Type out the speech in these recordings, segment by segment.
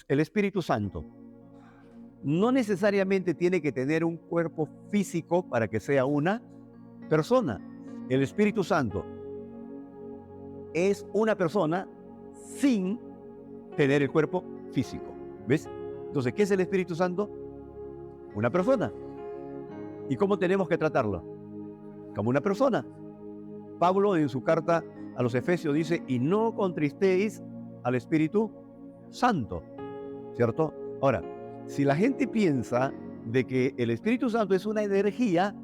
el Espíritu Santo no necesariamente tiene que tener un cuerpo físico para que sea una persona. El Espíritu Santo es una persona sin tener el cuerpo físico. ¿Ves? Entonces, ¿qué es el Espíritu Santo? Una persona. ¿Y cómo tenemos que tratarlo? Como una persona. Pablo en su carta a los Efesios dice, y no contristéis al Espíritu Santo, ¿cierto? Ahora, si la gente piensa de que el Espíritu Santo es una energía,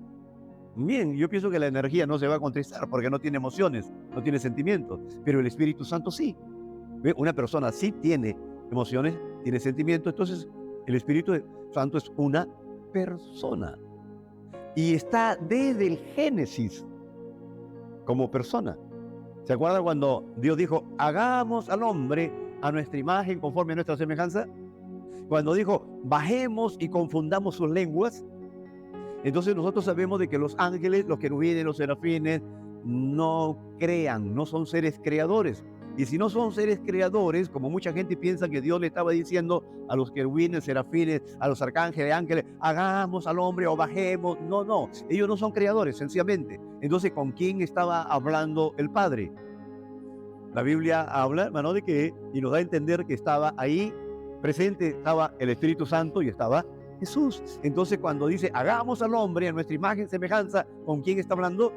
bien, yo pienso que la energía no se va a contristar porque no tiene emociones, no tiene sentimientos, pero el Espíritu Santo sí. ¿Ve? Una persona sí tiene emociones, tiene sentimientos, entonces el Espíritu Santo es una persona. Y está desde el Génesis como persona. ¿Se acuerdan cuando Dios dijo, hagamos al hombre a nuestra imagen conforme a nuestra semejanza? Cuando dijo, bajemos y confundamos sus lenguas. Entonces nosotros sabemos de que los ángeles, los querubines, los serafines, no crean, no son seres creadores. Y si no son seres creadores, como mucha gente piensa que Dios le estaba diciendo a los querubines, serafines, a los arcángeles, ángeles, hagamos al hombre o bajemos. No, no, ellos no son creadores, sencillamente. Entonces, ¿con quién estaba hablando el Padre? La Biblia habla, hermano, de que, y nos da a entender que estaba ahí presente, estaba el Espíritu Santo y estaba Jesús. Entonces, cuando dice, hagamos al hombre a nuestra imagen, semejanza, ¿con quién está hablando?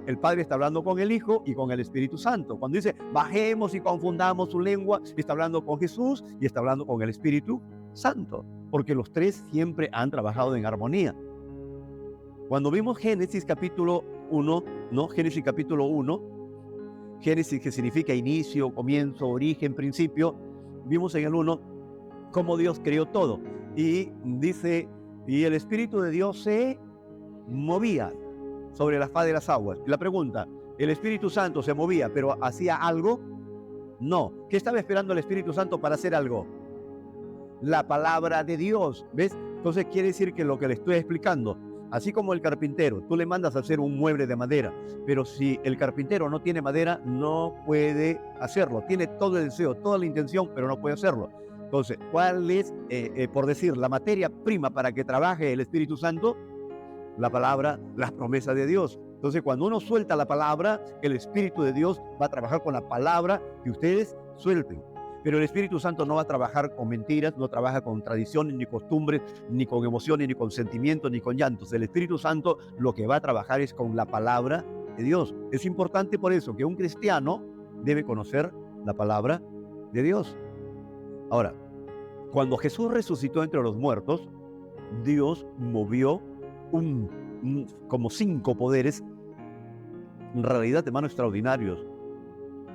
El Padre está hablando con el Hijo y con el Espíritu Santo. Cuando dice, bajemos y confundamos su lengua, está hablando con Jesús y está hablando con el Espíritu Santo, porque los tres siempre han trabajado en armonía. Cuando vimos Génesis capítulo 1, ¿no? Génesis capítulo 1, Génesis que significa inicio, comienzo, origen, principio, vimos en el 1 cómo Dios creó todo. Y dice, y el Espíritu de Dios se movía sobre la faz de las aguas. Y la pregunta, ¿el Espíritu Santo se movía, pero hacía algo? No. ¿Qué estaba esperando el Espíritu Santo para hacer algo? La palabra de Dios, ¿ves? Entonces quiere decir que lo que le estoy explicando, así como el carpintero, tú le mandas a hacer un mueble de madera, pero si el carpintero no tiene madera, no puede hacerlo. Tiene todo el deseo, toda la intención, pero no puede hacerlo. Entonces, ¿cuál es, por decir, la materia prima para que trabaje el Espíritu Santo? La palabra, las promesas de Dios. Entonces, cuando uno suelta la palabra, el Espíritu de Dios va a trabajar con la palabra que ustedes suelten. Pero el Espíritu Santo no va a trabajar con mentiras, no trabaja con tradiciones, ni costumbres, ni con emociones, ni con sentimientos, ni con llantos. El Espíritu Santo lo que va a trabajar es con la palabra de Dios. Es importante por eso que un cristiano debe conocer la palabra de Dios. Ahora, cuando Jesús resucitó entre los muertos, Dios movió como 5 poderes, en realidad, hermanos, extraordinarios.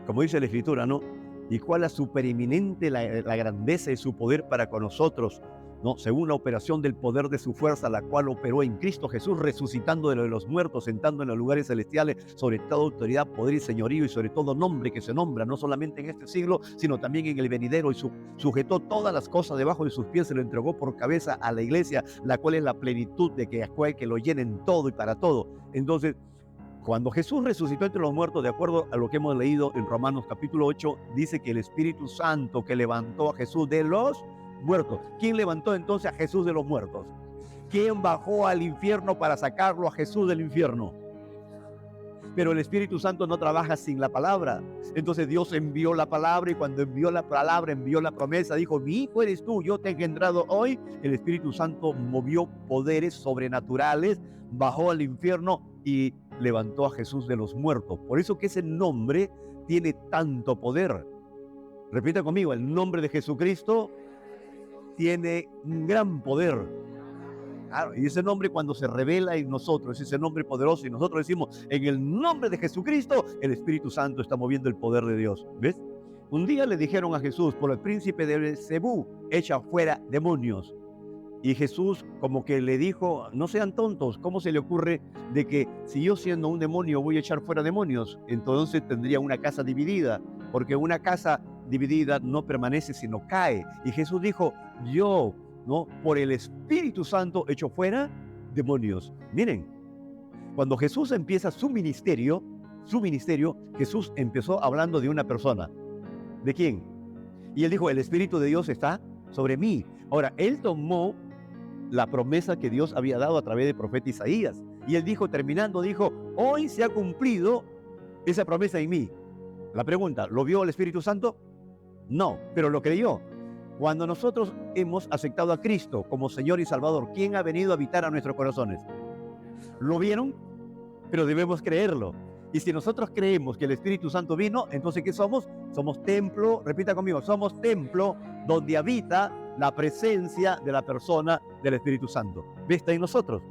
Como dice la Escritura, ¿no? Y cuál es supereminente la grandeza de su poder para con nosotros, ¿no? Según la operación del poder de su fuerza, la cual operó en Cristo Jesús, resucitando de los muertos, sentando en los lugares celestiales, sobre toda autoridad, poder y señorío, y sobre todo nombre que se nombra, no solamente en este siglo, sino también en el venidero, y sujetó todas las cosas debajo de sus pies, se lo entregó por cabeza a la iglesia, la cual es la plenitud de que lo llenen todo y para todo. Entonces, cuando Jesús resucitó entre los muertos, de acuerdo a lo que hemos leído en Romanos capítulo 8, dice que el Espíritu Santo que levantó a Jesús de los muertos. ¿Quién levantó entonces a Jesús de los muertos? ¿Quién bajó al infierno para sacarlo a Jesús del infierno? Pero el Espíritu Santo no trabaja sin la palabra. Entonces Dios envió la palabra, y cuando envió la palabra, envió la promesa, dijo, mi hijo eres tú, yo te he engendrado hoy. El Espíritu Santo movió poderes sobrenaturales, bajó al infierno y levantó a Jesús de los muertos. Por eso que ese nombre tiene tanto poder. Repita conmigo, el nombre de Jesucristo tiene un gran poder. Claro, y ese nombre, cuando se revela en nosotros, ese nombre poderoso, y nosotros decimos, en el nombre de Jesucristo, el Espíritu Santo está moviendo el poder de Dios. ¿Ves? Un día le dijeron a Jesús, por el príncipe de Beelzebú, echa fuera demonios. Y Jesús como que le dijo, no sean tontos, ¿cómo se le ocurre de que si yo siendo un demonio voy a echar fuera demonios? Entonces tendría una casa dividida, porque una casa dividida no permanece sino cae. Y Jesús dijo, yo, ¿no?, por el Espíritu Santo echo fuera demonios. Miren, cuando Jesús empieza su ministerio, Jesús empezó hablando de una persona. ¿De quién? Y él dijo, el Espíritu de Dios está sobre mí. Ahora, él tomó la promesa que Dios había dado a través del profeta Isaías. Y él dijo, terminando, dijo, hoy se ha cumplido esa promesa en mí. La pregunta, ¿lo vio el Espíritu Santo? No, pero lo creyó. Cuando nosotros hemos aceptado a Cristo como Señor y Salvador, ¿quién ha venido a habitar a nuestros corazones? ¿Lo vieron? Pero debemos creerlo. Y si nosotros creemos que el Espíritu Santo vino, entonces ¿qué somos? Somos templo, repita conmigo, somos templo donde habita la presencia de la persona del Espíritu Santo. ¿Ve? Está en nosotros.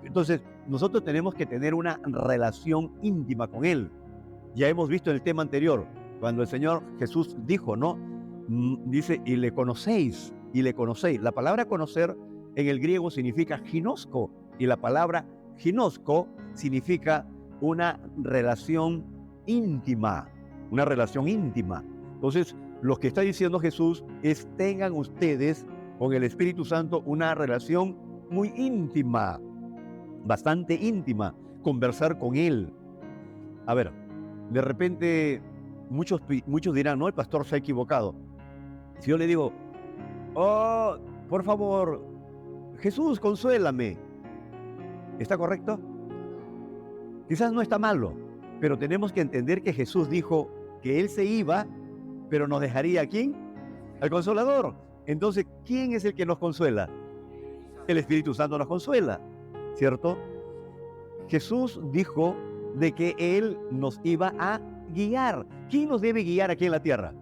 Entonces, nosotros tenemos que tener una relación íntima con Él. Ya hemos visto en el tema anterior, cuando el Señor Jesús dijo, ¿no? Dice, y le conocéis, y le conocéis. La palabra conocer en el griego significa ginosco, y la palabra ginosco significa una relación íntima, una relación íntima. Entonces, lo que está diciendo Jesús es, tengan ustedes con el Espíritu Santo una relación muy íntima, bastante íntima, conversar con Él. A ver, de repente muchos dirán, no, el pastor se ha equivocado. Si yo le digo, oh, por favor, Jesús, consuélame, ¿está correcto? Quizás no está malo, pero tenemos que entender que Jesús dijo que Él se iba, pero nos dejaría ¿a quién? Al Consolador. Entonces, ¿quién es el que nos consuela? El Espíritu Santo nos consuela, ¿cierto? Jesús dijo de que Él nos iba a guiar. ¿Quién nos debe guiar aquí en la tierra?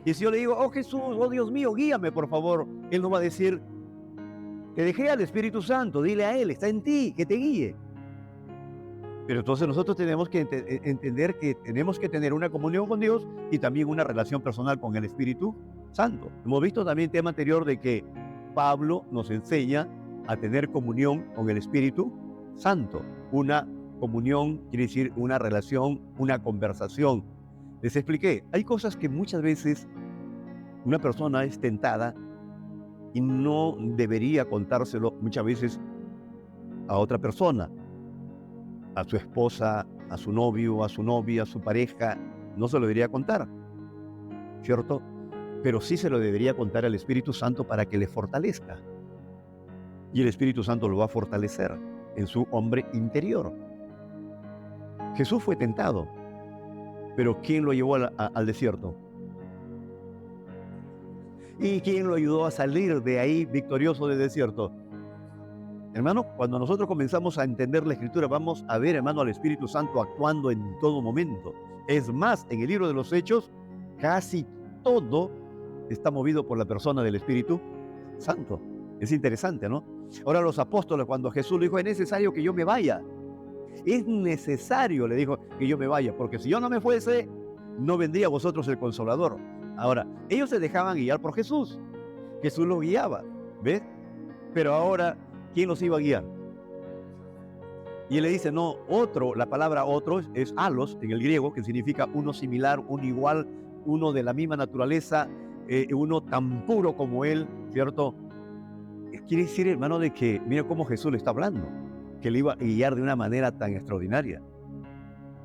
Y si yo le digo, oh Jesús, oh Dios mío, guíame por favor, Él nos va a decir, te dejé al Espíritu Santo, dile a Él, está en ti, que te guíe. Pero entonces nosotros tenemos que entender que tenemos que tener una comunión con Dios y también una relación personal con el Espíritu Santo. Hemos visto también el tema anterior de que Pablo nos enseña a tener comunión con el Espíritu Santo. Una comunión quiere decir una relación, una conversación. Les expliqué, hay cosas que muchas veces una persona es tentada y no debería contárselo muchas veces a otra persona, a su esposa, a su novio, a su novia, a su pareja, no se lo debería contar, ¿cierto? Pero sí se lo debería contar al Espíritu Santo para que le fortalezca. Y el Espíritu Santo lo va a fortalecer en su hombre interior. Jesús fue tentado, pero ¿quién lo llevó al desierto? ¿Y quién lo ayudó a salir de ahí victorioso del desierto? Hermano, cuando nosotros comenzamos a entender la Escritura, vamos a ver, hermano, al Espíritu Santo actuando en todo momento. Es más, en el libro de los Hechos, casi todo está movido por la persona del Espíritu Santo. Es interesante, ¿no? Ahora los apóstoles, cuando Jesús le dijo, es necesario que yo me vaya. Es necesario, le dijo, que yo me vaya, porque si yo no me fuese, no vendría a vosotros el Consolador. Ahora, ellos se dejaban guiar por Jesús. Jesús los guiaba, ¿ves? Pero ahora, ¿quién los iba a guiar? Y él le dice, no, otro, la palabra otro es alos en el griego, que significa uno similar, uno igual, uno de la misma naturaleza, uno tan puro como él, ¿cierto? Quiere decir, hermano, de que, mira cómo Jesús le está hablando, que le iba a guiar de una manera tan extraordinaria.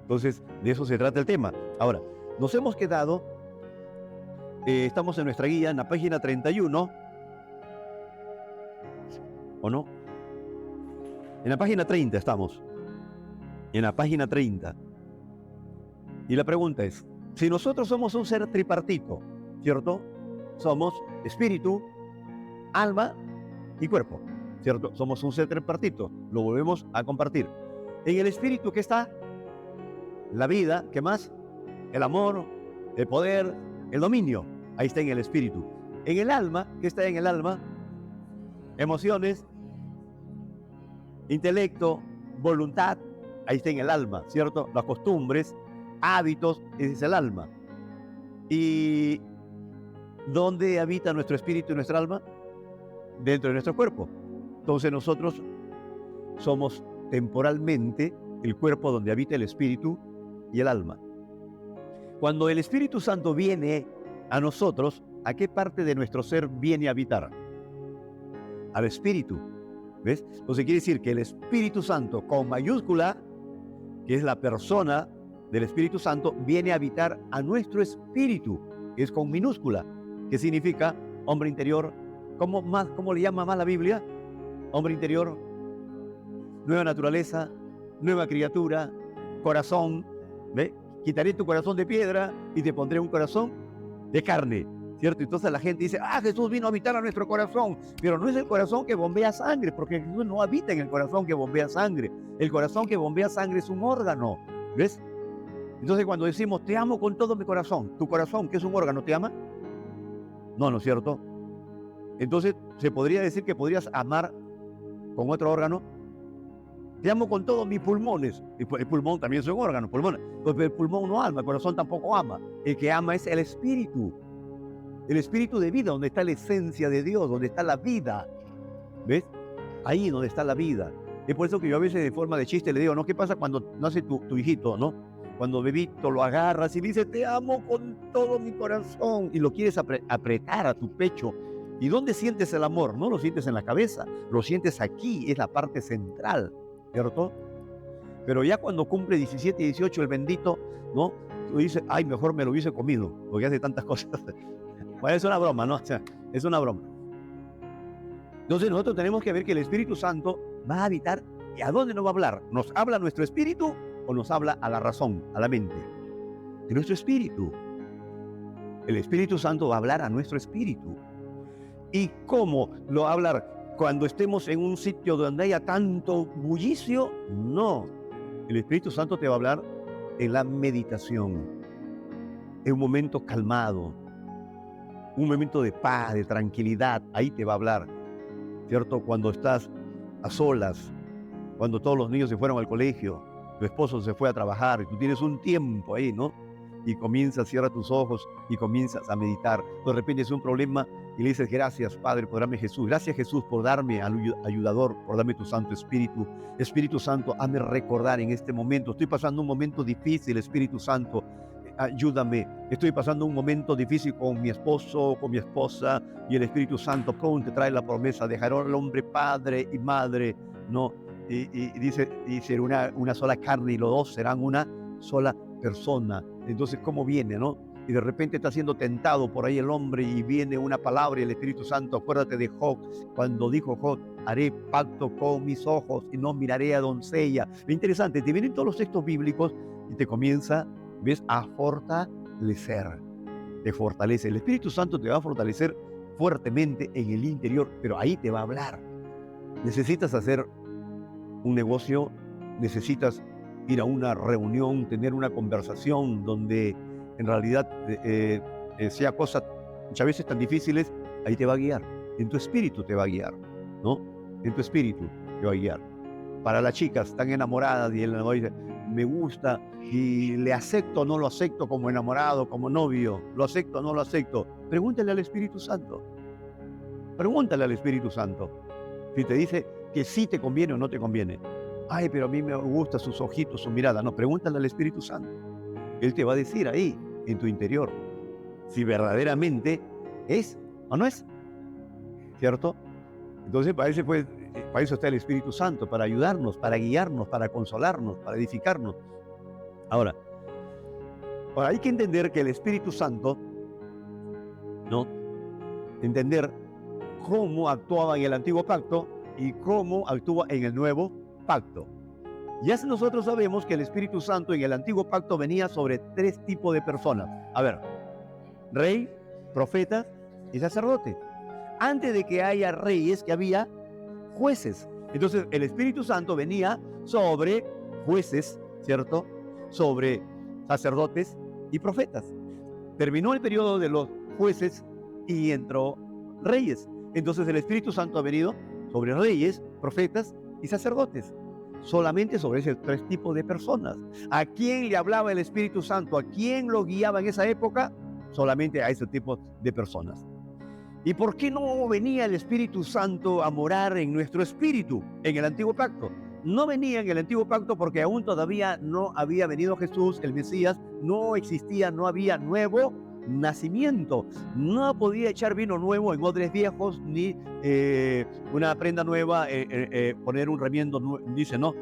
Entonces, de eso se trata el tema. Ahora, nos hemos quedado, estamos en nuestra guía, en la página 31, ¿o no? En la página 30 estamos. En la página 30. Y la pregunta es, si nosotros somos un ser tripartito, ¿cierto? Somos espíritu, alma y cuerpo, ¿cierto? Somos un ser tripartito. Lo volvemos a compartir. En el espíritu, ¿qué está? La vida, ¿qué más? El amor, el poder, el dominio. Ahí está en el espíritu. En el alma, ¿qué está en el alma? Emociones, intelecto, voluntad, ahí está en el alma, ¿cierto? Las costumbres, hábitos, ese es el alma. ¿Y dónde habita nuestro espíritu y nuestra alma? Dentro de nuestro cuerpo. Entonces nosotros somos temporalmente el cuerpo donde habita el espíritu y el alma. Cuando el Espíritu Santo viene a nosotros, ¿a qué parte de nuestro ser viene a habitar? Al espíritu. ¿Ves? Entonces quiere decir que el Espíritu Santo con mayúscula, que es la persona del Espíritu Santo, viene a habitar a nuestro espíritu, que es con minúscula. que significa hombre interior. ¿Cómo le llama más la Biblia? Hombre interior, nueva naturaleza, nueva criatura, corazón. ¿Ve? Quitaré tu corazón de piedra y te pondré un corazón de carne, ¿cierto? Entonces la gente dice, Jesús vino a habitar a nuestro corazón, pero no es el corazón que bombea sangre, porque Jesús no habita en el corazón que bombea sangre. El corazón que bombea sangre es un órgano, ¿ves? Entonces cuando decimos, te amo con todo mi corazón, ¿tu corazón, que es un órgano, te ama? No, ¿no es cierto? Entonces se podría decir que podrías amar con otro órgano. Te amo con todos mis pulmones. El pulmón también es un órgano, pulmón. Entonces el pulmón no ama, el corazón tampoco ama. El que ama es el espíritu de vida, donde está la esencia de Dios, donde está la vida. ¿Ves? Ahí donde está la vida. Es por eso que yo a veces de forma de chiste le digo, ¿no? ¿Qué pasa cuando nace tu hijito, no? Cuando bebito lo agarras y dice, te amo con todo mi corazón, y lo quieres apretar a tu pecho. ¿Y dónde sientes el amor? No lo sientes en la cabeza, lo sientes aquí, es la parte central, ¿cierto? Pero ya cuando cumple 17 y 18 el bendito, ¿no? Tú dices, ay, mejor me lo hubiese comido, porque hace tantas cosas. Bueno, es una broma, ¿no? O sea, es una broma. Entonces nosotros tenemos que ver que el Espíritu Santo va a habitar. ¿Y a dónde nos va a hablar? ¿Nos habla a nuestro espíritu o nos habla a la razón, a la mente? De nuestro espíritu. El Espíritu Santo va a hablar a nuestro espíritu. ¿Y cómo lo va a hablar? Cuando estemos en un sitio donde haya tanto bullicio, no. El Espíritu Santo te va a hablar en la meditación, en un momento calmado, un momento de paz, de tranquilidad. Ahí te va a hablar, ¿cierto? Cuando estás a solas, cuando todos los niños se fueron al colegio, tu esposo se fue a trabajar y tú tienes un tiempo ahí, ¿no? Y comienzas, cierra tus ojos y comienzas a meditar. De repente es un problema y le dices, gracias Padre por darme Jesús. Gracias Jesús por darme ayudador, por darme tu Santo Espíritu. Espíritu Santo, hazme recordar en este momento. Estoy pasando un momento difícil, Espíritu Santo. Ayúdame. Estoy pasando un momento difícil con mi esposo, con mi esposa, y el Espíritu Santo te trae la promesa, dejará al hombre padre y madre, ¿no? Y dice una sola carne, y los dos serán una sola persona. Entonces, ¿cómo viene, no? Y de repente está siendo tentado por ahí el hombre y viene una palabra y el Espíritu Santo, acuérdate de Job, cuando dijo Job, haré pacto con mis ojos y no miraré a doncella. Lo interesante, te vienen todos los textos bíblicos y te comienza, ¿ves?, a fortalecer. Te fortalece. El Espíritu Santo te va a fortalecer fuertemente en el interior, pero ahí te va a hablar. Necesitas hacer un negocio, necesitas ir a una reunión, tener una conversación donde en realidad sea cosas muchas veces tan difíciles, ahí te va a guiar. En tu espíritu te va a guiar, ¿no? En tu espíritu te va a guiar. Para las chicas están enamoradas y el enamorado dice, me gusta y le acepto o no lo acepto como enamorado, como novio, lo acepto o no lo acepto. Pregúntale al Espíritu Santo. Pregúntale al Espíritu Santo. Si te dice que sí te conviene o no te conviene. Ay, pero a mí me gusta sus ojitos, su mirada. No, pregúntale al Espíritu Santo. Él te va a decir ahí, en tu interior, si verdaderamente es o no es. ¿Cierto? Entonces, para eso está el Espíritu Santo, para ayudarnos, para guiarnos, para consolarnos, para edificarnos. Ahora hay que entender que el Espíritu Santo, ¿no? Entender cómo actuaba en el antiguo pacto y cómo actúa en el nuevo pacto. Ya nosotros sabemos que el Espíritu Santo en el antiguo pacto venía sobre 3 tipos de personas. A ver, rey, profeta y sacerdote. Antes de que haya reyes, que había jueces. Entonces el Espíritu Santo venía sobre jueces, ¿cierto? Sobre sacerdotes y profetas. Terminó el periodo de los jueces y entró reyes. Entonces el Espíritu Santo ha venido sobre reyes, profetas y sacerdotes. Solamente sobre ese 3 tipos de personas. ¿A quién le hablaba el Espíritu Santo? ¿A quién lo guiaba en esa época? Solamente a ese tipo de personas. ¿Y por qué no venía el Espíritu Santo a morar en nuestro espíritu en el antiguo pacto? No venía en el antiguo pacto porque aún todavía no había venido Jesús, el Mesías, no existía, no había nuevo nacimiento. No podía echar vino nuevo en odres viejos, ni una prenda nueva, poner un remiendo, dice, ¿no?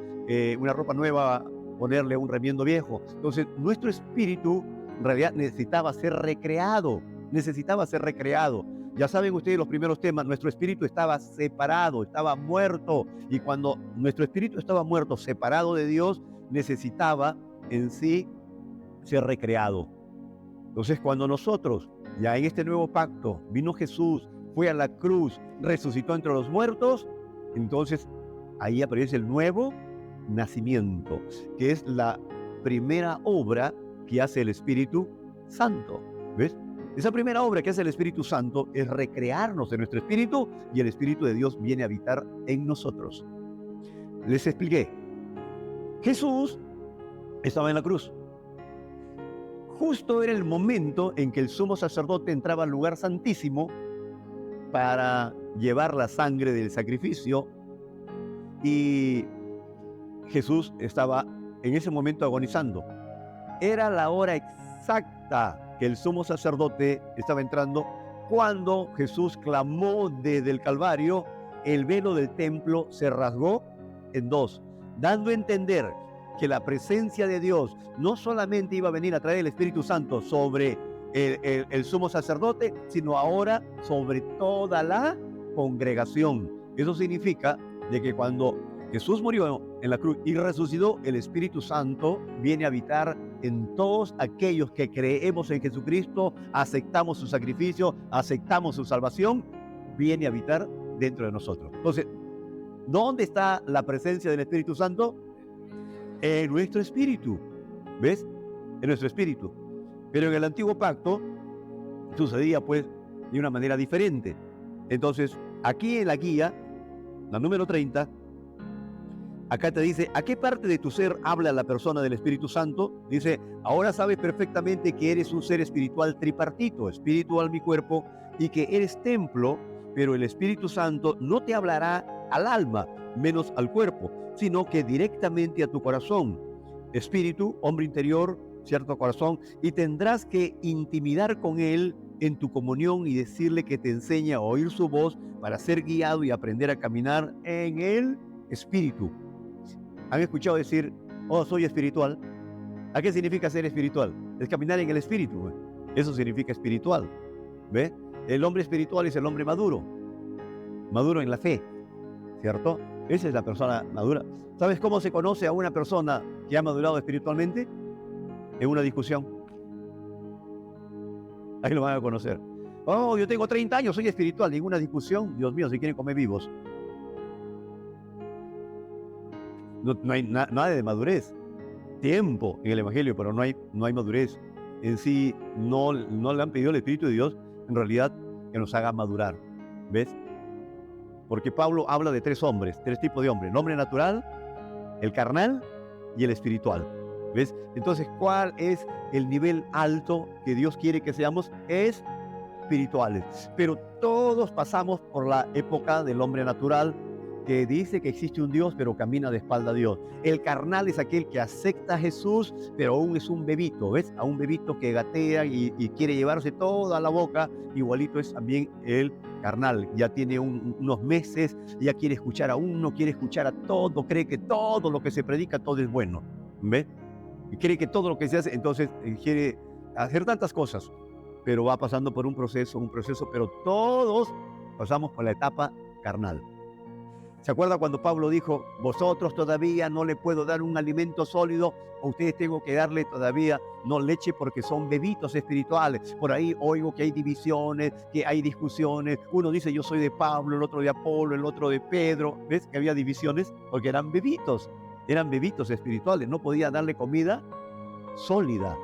Una ropa nueva, ponerle un remiendo viejo. Entonces, nuestro espíritu en realidad necesitaba ser recreado. necesitaba ser recreado. Ya saben ustedes los primeros temas, nuestro espíritu estaba separado, estaba muerto, y cuando nuestro espíritu estaba muerto, separado de Dios, necesitaba en sí ser recreado. Entonces, cuando nosotros, ya en este nuevo pacto, vino Jesús, fue a la cruz, resucitó entre los muertos, entonces ahí aparece el nuevo nacimiento, que es la primera obra que hace el Espíritu Santo. ¿Ves? Esa primera obra que hace el Espíritu Santo es recrearnos en nuestro espíritu, y el Espíritu de Dios viene a habitar en nosotros. Les expliqué. Jesús estaba en la cruz. Justo era el momento en que el sumo sacerdote entraba al lugar santísimo para llevar la sangre del sacrificio, y Jesús estaba en ese momento agonizando. Era la hora exacta que el sumo sacerdote estaba entrando cuando Jesús clamó desde el Calvario. El velo del templo se rasgó en dos, dando a entender que la presencia de Dios no solamente iba a venir a traer el Espíritu Santo sobre el sumo sacerdote, sino ahora sobre toda la congregación. Eso significa de que cuando Jesús murió en la cruz y resucitó, el Espíritu Santo viene a habitar en todos aquellos que creemos en Jesucristo, aceptamos su sacrificio, aceptamos su salvación, viene a habitar dentro de nosotros. Entonces, ¿dónde está la presencia del Espíritu Santo? En nuestro espíritu. ¿Ves? En nuestro espíritu. Pero en el antiguo pacto sucedía pues de una manera diferente. Entonces, aquí en la guía, la número 30, acá te dice, ¿a qué parte de tu ser habla la persona del Espíritu Santo? Dice, ahora sabes perfectamente que eres un ser espiritual tripartito, espíritu, alma y cuerpo, y que eres templo, pero el Espíritu Santo no te hablará al alma, menos al cuerpo, sino que directamente a tu corazón. Espíritu, hombre interior, cierto corazón, y tendrás que intimidar con él en tu comunión y decirle que te enseñe a oír su voz para ser guiado y aprender a caminar en el Espíritu. ¿Han escuchado decir, oh, soy espiritual? ¿A qué significa ser espiritual? Es caminar en el Espíritu, ¿ve? Eso significa espiritual. ¿Ve? El hombre espiritual es el hombre maduro, maduro en la fe, ¿cierto? Esa es la persona madura. ¿Sabes cómo se conoce a una persona que ha madurado espiritualmente? En una discusión. Ahí lo van a conocer. Oh, yo tengo 30 años, soy espiritual. En una discusión, Dios mío, si quieren comer vivos. No hay nada de madurez. Tiempo en el Evangelio, pero no hay madurez. En sí, no le han pedido al Espíritu de Dios, en realidad, que nos haga madurar. ¿Ves? Porque Pablo habla de tres tipos de hombres: el hombre natural, el carnal y el espiritual. ¿Ves? Entonces, ¿cuál es el nivel alto que Dios quiere que seamos? Es espirituales. Pero todos pasamos por la época del hombre natural, que dice que existe un Dios, pero camina de espalda a Dios. El carnal es aquel que acepta a Jesús, pero aún es un bebito, ¿ves? A un bebito que gatea y quiere llevarse toda la boca. Igualito es también el carnal. Ya tiene unos meses, ya quiere escuchar a uno, quiere escuchar a todo, cree que todo lo que se predica, todo es bueno, ¿ves? Y cree que todo lo que se hace, entonces quiere hacer tantas cosas, pero va pasando por un proceso, pero todos pasamos por la etapa carnal. ¿Se acuerda cuando Pablo dijo, vosotros todavía no le puedo dar un alimento sólido, a ustedes tengo que darle todavía no leche porque son bebitos espirituales? Por ahí oigo que hay divisiones, que hay discusiones. Uno dice yo soy de Pablo, el otro de Apolo, el otro de Pedro. ¿Ves que había divisiones? Porque eran bebitos espirituales. No podía darle comida sólida.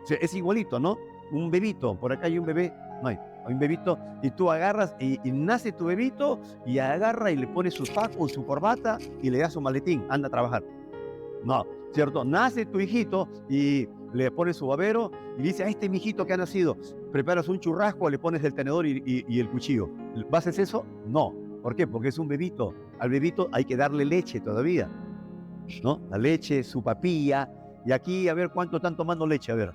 O sea, es igualito, ¿no? Un bebito, por acá hay un bebé, no hay un bebito, y tú agarras y nace tu bebito y agarra y le pone su saco, su corbata y le das su maletín, anda a trabajar. No, ¿cierto? Nace tu hijito y le pones su babero y dice, a este mijito que ha nacido, preparas un churrasco, le pones el tenedor y el cuchillo. ¿Haces eso? No. ¿Por qué? Porque es un bebito. Al bebito hay que darle leche todavía, ¿no? La leche, su papilla. Y aquí, a ver, ¿cuánto están tomando leche? A ver.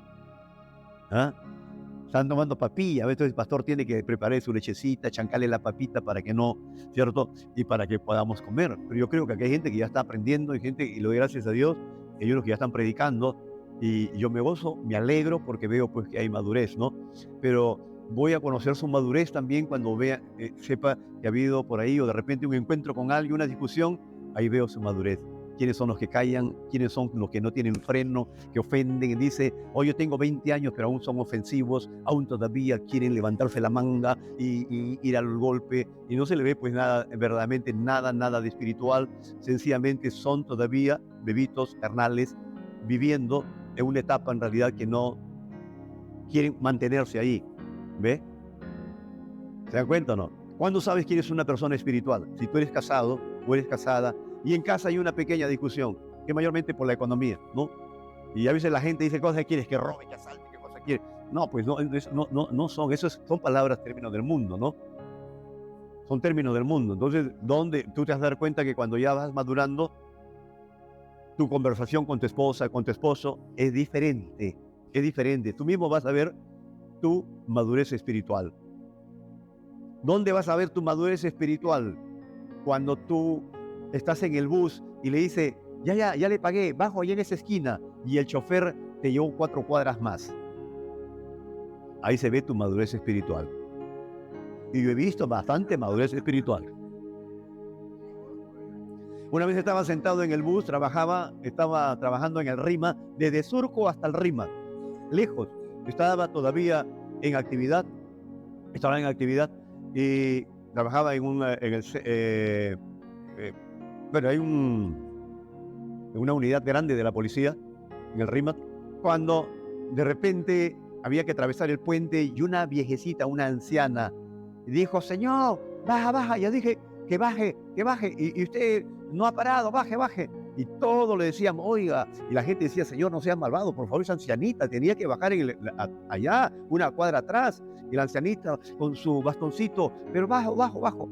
¿Ah? Están tomando papilla. Entonces el pastor tiene que preparar su lechecita, chancarle la papita para que no, ¿cierto? Y para que podamos comer. Pero yo creo que aquí hay gente que ya está aprendiendo, y gente, y le doy gracias a Dios, que hay unos que ya están predicando, y yo me gozo, me alegro porque veo pues que hay madurez, ¿no? Pero voy a conocer su madurez también cuando vea, sepa que ha habido por ahí o de repente un encuentro con alguien, una discusión, ahí veo su madurez. ¿Quiénes son los que callan? ¿Quiénes son los que no tienen freno, que ofenden? Dice, oh, yo tengo 20 años, pero aún son ofensivos, aún todavía quieren levantarse la manga y ir al golpe, y no se le ve pues nada, verdaderamente nada de espiritual, sencillamente son todavía bebitos carnales, viviendo en una etapa en realidad que no quieren mantenerse ahí. ¿Ve? ¿Se dan cuenta o no? ¿Cuándo sabes quién es una persona espiritual? Si tú eres casado o eres casada y en casa hay una pequeña discusión, que mayormente por la economía, ¿no? Y a veces la gente dice cosas que quieres que robe, que asalte, qué cosa quiere. No, pues no son, son palabras, términos del mundo, ¿no? Son términos del mundo. Entonces, ¿dónde tú te vas a dar cuenta que cuando ya vas madurando, tu conversación con tu esposa, con tu esposo, es diferente? Es diferente. Tú mismo vas a ver tu madurez espiritual. ¿Dónde vas a ver tu madurez espiritual? Cuando tú estás en el bus y le dices, ya le pagué, bajo allá en esa esquina, y el chofer te llevó 4 cuadras más. Ahí se ve tu madurez espiritual. Y yo he visto bastante madurez espiritual. Una vez estaba sentado en el bus, estaba trabajando en el RIMA, desde Surco hasta el RIMA, lejos. Estaba todavía en actividad, y trabajaba hay una unidad grande de la policía en el RIMAT, cuando de repente había que atravesar el puente y una viejecita, una anciana, dijo, señor, baja, ya dije que baje, y usted no ha parado, baje. Y todos le decíamos, oiga, y la gente decía, señor, no sea malvado, por favor, esa ancianita tenía que bajar allá, una cuadra atrás, y la ancianita con su bastoncito, pero bajo.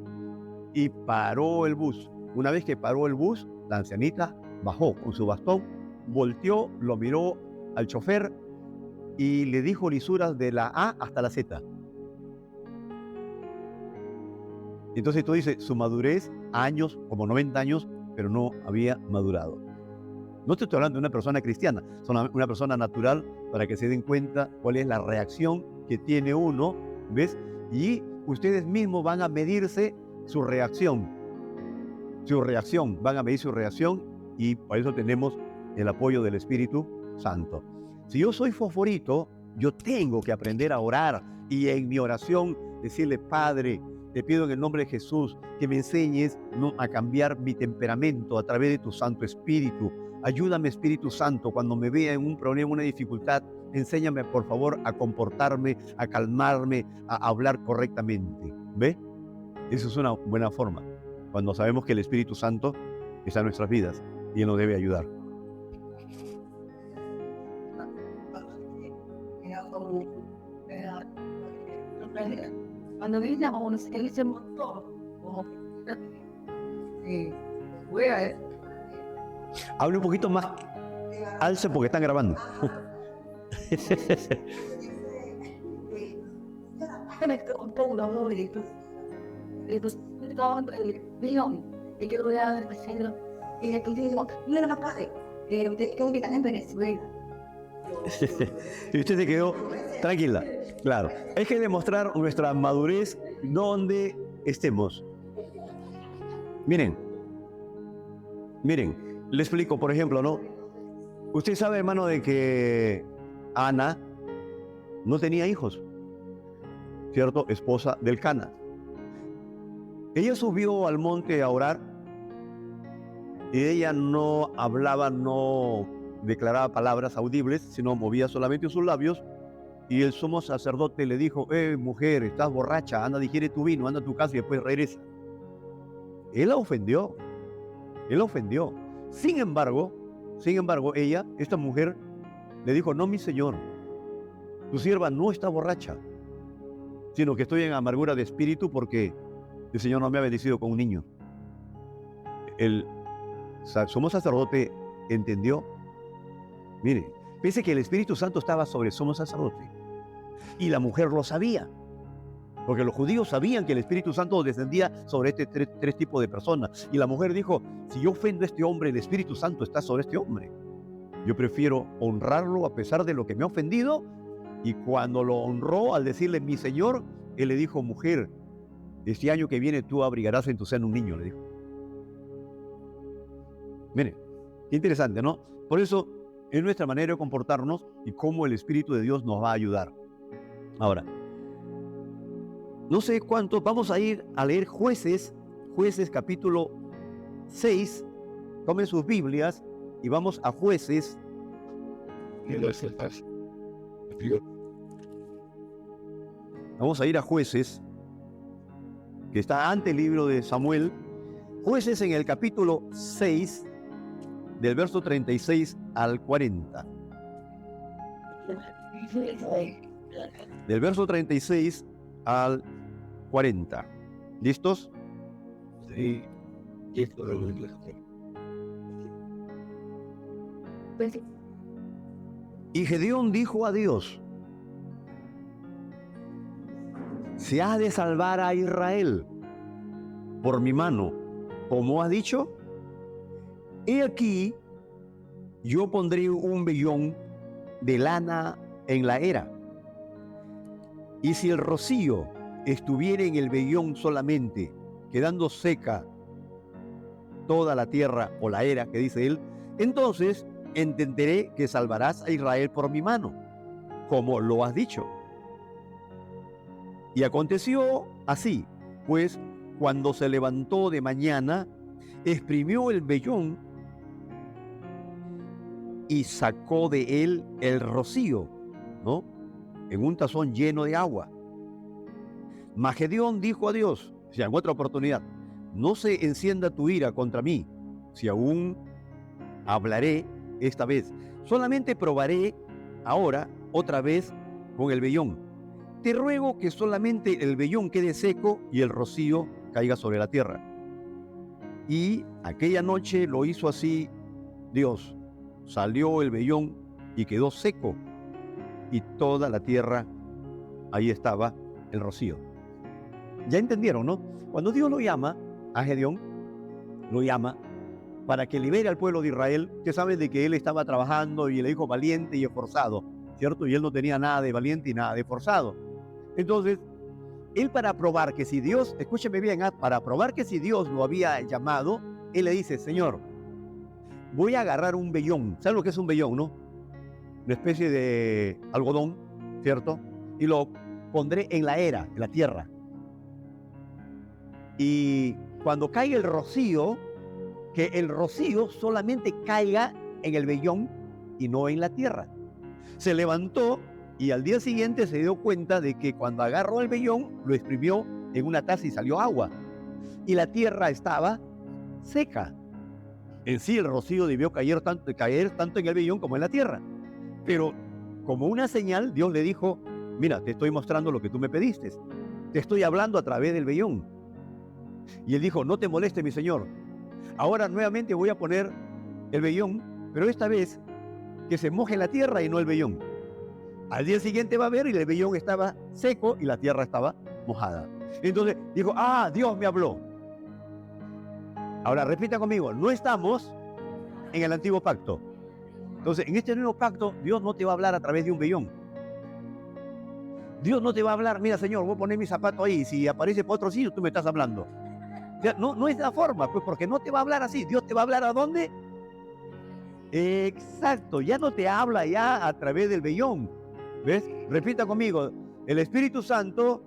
Y paró el bus. Una vez que paró el bus, la ancianita bajó con su bastón, volteó, lo miró al chofer y le dijo lisuras de la A hasta la Z. Entonces tú dices, su madurez, años, como 90 años, pero no había madurado. No te estoy hablando de una persona cristiana, son una persona natural, para que se den cuenta cuál es la reacción que tiene uno, ¿ves? Y ustedes mismos van a medirse su reacción, van a medir su reacción, y por eso tenemos el apoyo del Espíritu Santo. Si yo soy fosforito, yo tengo que aprender a orar y en mi oración decirle, Padre, te pido en el nombre de Jesús que me enseñes a cambiar mi temperamento a través de tu Santo Espíritu. Ayúdame, Espíritu Santo, cuando me vea en un problema, una dificultad, enséñame, por favor, a comportarme, a calmarme, a hablar correctamente. ¿Ve? Esa es una buena forma, cuando sabemos que el Espíritu Santo está en nuestras vidas y Él nos debe ayudar. Cuando viene a uno se dice motor, Hable un poquito más, alce porque están grabando. Y usted se quedó tranquila. Claro, hay que demostrar nuestra madurez donde estemos. Miren, le explico, por ejemplo, ¿no? Usted sabe, hermano, de que Ana no tenía hijos, ¿cierto? Esposa del Cana. Ella subió al monte a orar y ella no hablaba, no declaraba palabras audibles, sino movía solamente sus labios. Y el sumo sacerdote le dijo, mujer, estás borracha, anda, digiere tu vino, anda a tu casa y después regresa. Él la ofendió. Sin embargo, ella, esta mujer, le dijo, no, mi señor, tu sierva no está borracha, sino que estoy en amargura de espíritu porque el Señor no me ha bendecido con un niño. El sumo sacerdote entendió. Mire, piense que el Espíritu Santo estaba sobre el sumo sacerdote. Y la mujer lo sabía. Porque los judíos sabían que el Espíritu Santo descendía sobre tres tipos de personas. Y la mujer dijo, si yo ofendo a este hombre, el Espíritu Santo está sobre este hombre. Yo prefiero honrarlo a pesar de lo que me ha ofendido Y cuando lo honró al decirle mi señor, él le dijo, mujer, este año que viene tú abrigarás en tu seno un niño, le dijo. Miren, qué interesante, ¿no? Por eso es nuestra manera de comportarnos y cómo el Espíritu de Dios nos va a ayudar. Ahora, no sé cuánto, vamos a ir a leer Jueces capítulo 6, tomen sus Biblias y vamos a Jueces. Vamos a ir a Jueces, que está ante el libro de Samuel. Jueces en el capítulo 6, del verso 36 al 40. Del verso 36 al 40. ¿Listos? Sí. Y Gedeón dijo a Dios, ¿se ha de salvar a Israel por mi mano, como ha dicho? He aquí, yo pondré un vellón de lana en la era, y si el rocío estuviera en el vellón solamente, quedando seca toda la tierra o la era, que dice él, entonces entenderé que salvarás a Israel por mi mano, como lo has dicho. Y aconteció así, pues cuando se levantó de mañana, exprimió el vellón y sacó de él el rocío, ¿no? En un tazón lleno de agua. Mas Gedeón dijo a Dios, o sea, en otra oportunidad, no se encienda tu ira contra mí, si aún hablaré esta vez. Solamente probaré ahora otra vez con el vellón. Te ruego que solamente el vellón quede seco y el rocío caiga sobre la tierra. Y aquella noche lo hizo así Dios. Salió el vellón y quedó seco, y toda la tierra, ahí estaba el rocío. Ya entendieron, ¿no? Cuando Dios lo llama a Gedeón, lo llama para que libere al pueblo de Israel. Ustedes saben de que él estaba trabajando y le dijo valiente y esforzado, ¿cierto? Y él no tenía nada de valiente y nada de esforzado. Entonces, él, para probar que si Dios, escúcheme bien, para probar que si Dios lo había llamado, él le dice, Señor, voy a agarrar un vellón. ¿Saben lo que es un vellón, no? Una especie de algodón, ¿cierto? Y lo pondré en la era, en la tierra. Y cuando caiga el rocío, que el rocío solamente caiga en el vellón y no en la tierra. Se levantó y al día siguiente se dio cuenta de que cuando agarró el vellón, lo exprimió en una taza y salió agua. Y la tierra estaba seca. En sí, el rocío debió caer tanto en el vellón como en la tierra. Pero como una señal, Dios le dijo, mira, te estoy mostrando lo que tú me pediste. Te estoy hablando a través del vellón. Y él dijo, no te moleste, mi señor. Ahora nuevamente voy a poner el vellón, pero esta vez que se moje la tierra y no el vellón. Al día siguiente va a ver y el vellón estaba seco y la tierra estaba mojada. Entonces dijo, Dios me habló. Ahora repita conmigo, no estamos en el antiguo pacto. Entonces, en este nuevo pacto, Dios no te va a hablar a través de un vellón. Dios no te va a hablar, mira, Señor, voy a poner mi zapato ahí, si aparece por otro sitio, tú me estás hablando. O sea, no es la forma, pues porque no te va a hablar así. Dios te va a hablar ¿a dónde? Exacto, ya no te habla ya a través del vellón. ¿Ves? Repita conmigo, el Espíritu Santo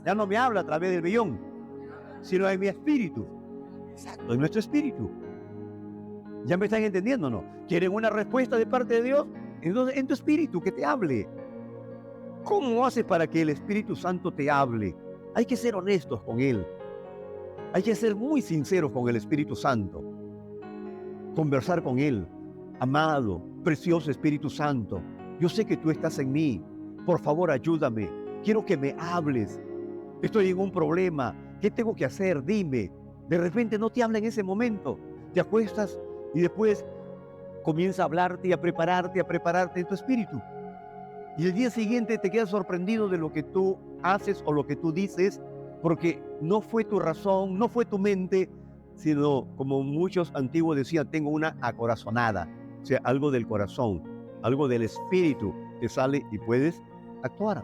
ya no me habla a través del vellón, sino en mi espíritu. Exacto, en nuestro espíritu. ¿Ya me están entendiendo o no? ¿Quieren una respuesta de parte de Dios? Entonces, en tu espíritu, que te hable. ¿Cómo haces para que el Espíritu Santo te hable? Hay que ser honestos con Él. Hay que ser muy sinceros con el Espíritu Santo. Conversar con Él. Amado, precioso Espíritu Santo, yo sé que tú estás en mí. Por favor, ayúdame. Quiero que me hables. Estoy en un problema. ¿Qué tengo que hacer? Dime. De repente no te habla en ese momento. Te acuestas y después comienza a hablarte y a prepararte en tu espíritu. Y el día siguiente te quedas sorprendido de lo que tú haces o lo que tú dices, porque no fue tu razón, no fue tu mente, sino, como muchos antiguos decían, tengo una acorazonada, o sea, algo del corazón, algo del espíritu te sale y puedes actuar.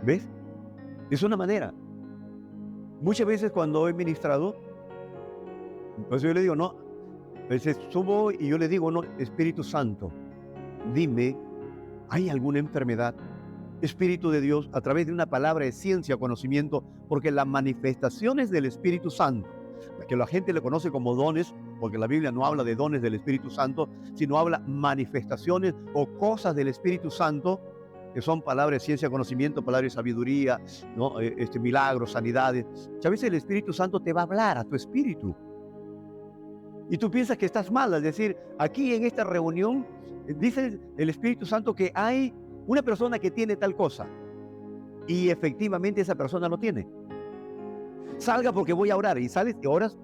¿Ves? Es una manera. Muchas veces cuando he ministrado, pues yo le digo, no, a veces subo y yo le digo, no, Espíritu Santo, dime, ¿hay alguna enfermedad? Espíritu de Dios, a través de una palabra de ciencia, conocimiento, porque las manifestaciones del Espíritu Santo, que la gente le conoce como dones, porque la Biblia no habla de dones del Espíritu Santo, sino habla manifestaciones o cosas del Espíritu Santo, que son palabras de ciencia, conocimiento, palabras de sabiduría, ¿no? Milagros, sanidades. A veces el Espíritu Santo te va a hablar a tu espíritu. Y tú piensas que estás mal, es decir, aquí en esta reunión dice el Espíritu Santo que hay una persona que tiene tal cosa y efectivamente esa persona lo tiene. Salga porque voy a orar, y sales y oras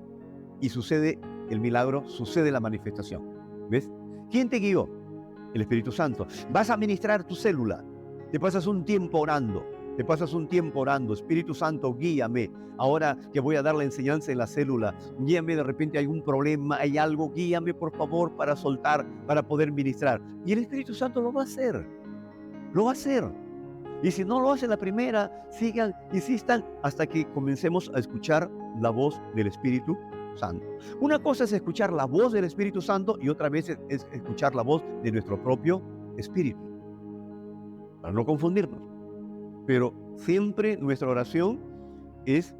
y sucede el milagro, sucede la manifestación. ¿Ves? ¿Quién te guió? El Espíritu Santo. Vas a ministrar tu célula, te pasas un tiempo orando, Espíritu Santo, guíame. Ahora que voy a dar la enseñanza en la célula, guíame, de repente hay un problema, hay algo, guíame por favor para soltar, para poder ministrar. Y el Espíritu Santo lo va a hacer, lo va a hacer. Y si no lo hace la primera, sigan, insistan hasta que comencemos a escuchar la voz del Espíritu Santo. Una cosa es escuchar la voz del Espíritu Santo y otra vez es escuchar la voz de nuestro propio espíritu, para no confundirnos. Pero siempre nuestra oración es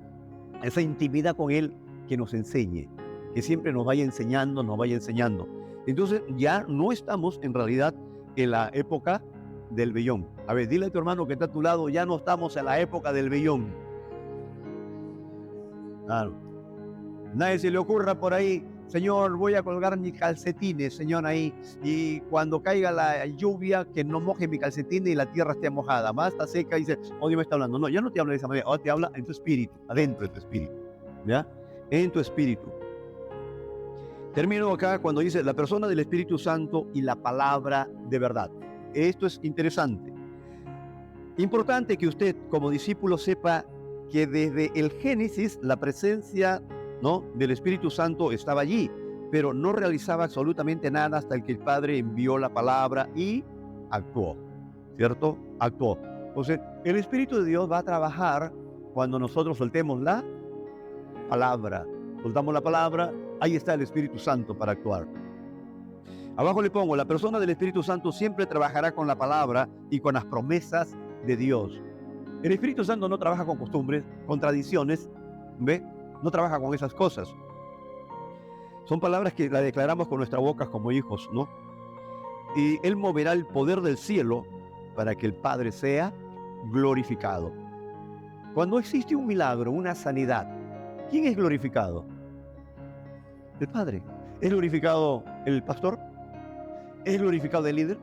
esa intimidad con Él, que nos enseñe, que siempre nos vaya enseñando, Entonces ya no estamos en realidad en la época del vellón. A ver, dile a tu hermano que está a tu lado, ya no estamos en la época del vellón. Claro. Nadie se le ocurra por ahí, Señor, voy a colgar mis calcetines, Señor, ahí, y cuando caiga la lluvia, que no moje mi calcetín y la tierra esté mojada, más está seca, y dice, oh, Dios me está hablando. No, ya no te habla de esa manera, ahora te habla en tu espíritu, adentro de tu espíritu, ¿ya? En tu espíritu. Termino acá cuando dice la persona del Espíritu Santo y la palabra de verdad. Esto es interesante. Importante que usted como discípulo sepa que desde el Génesis la presencia, ¿no?, del Espíritu Santo estaba allí, pero no realizaba absolutamente nada hasta que el Padre envió la palabra y actuó, ¿cierto? Actuó. Entonces, el Espíritu de Dios va a trabajar cuando nosotros soltemos la palabra. Soltamos la palabra, ahí está el Espíritu Santo para actuar. Abajo le pongo, la persona del Espíritu Santo siempre trabajará con la palabra y con las promesas de Dios. El Espíritu Santo no trabaja con costumbres, con tradiciones, ¿ve? No trabaja con esas cosas. Son palabras que las declaramos con nuestra boca como hijos, ¿no? Y Él moverá el poder del cielo para que el Padre sea glorificado. Cuando existe un milagro, una sanidad, ¿quién es glorificado? El Padre. ¿Es glorificado el pastor? ¿Es glorificado el líder?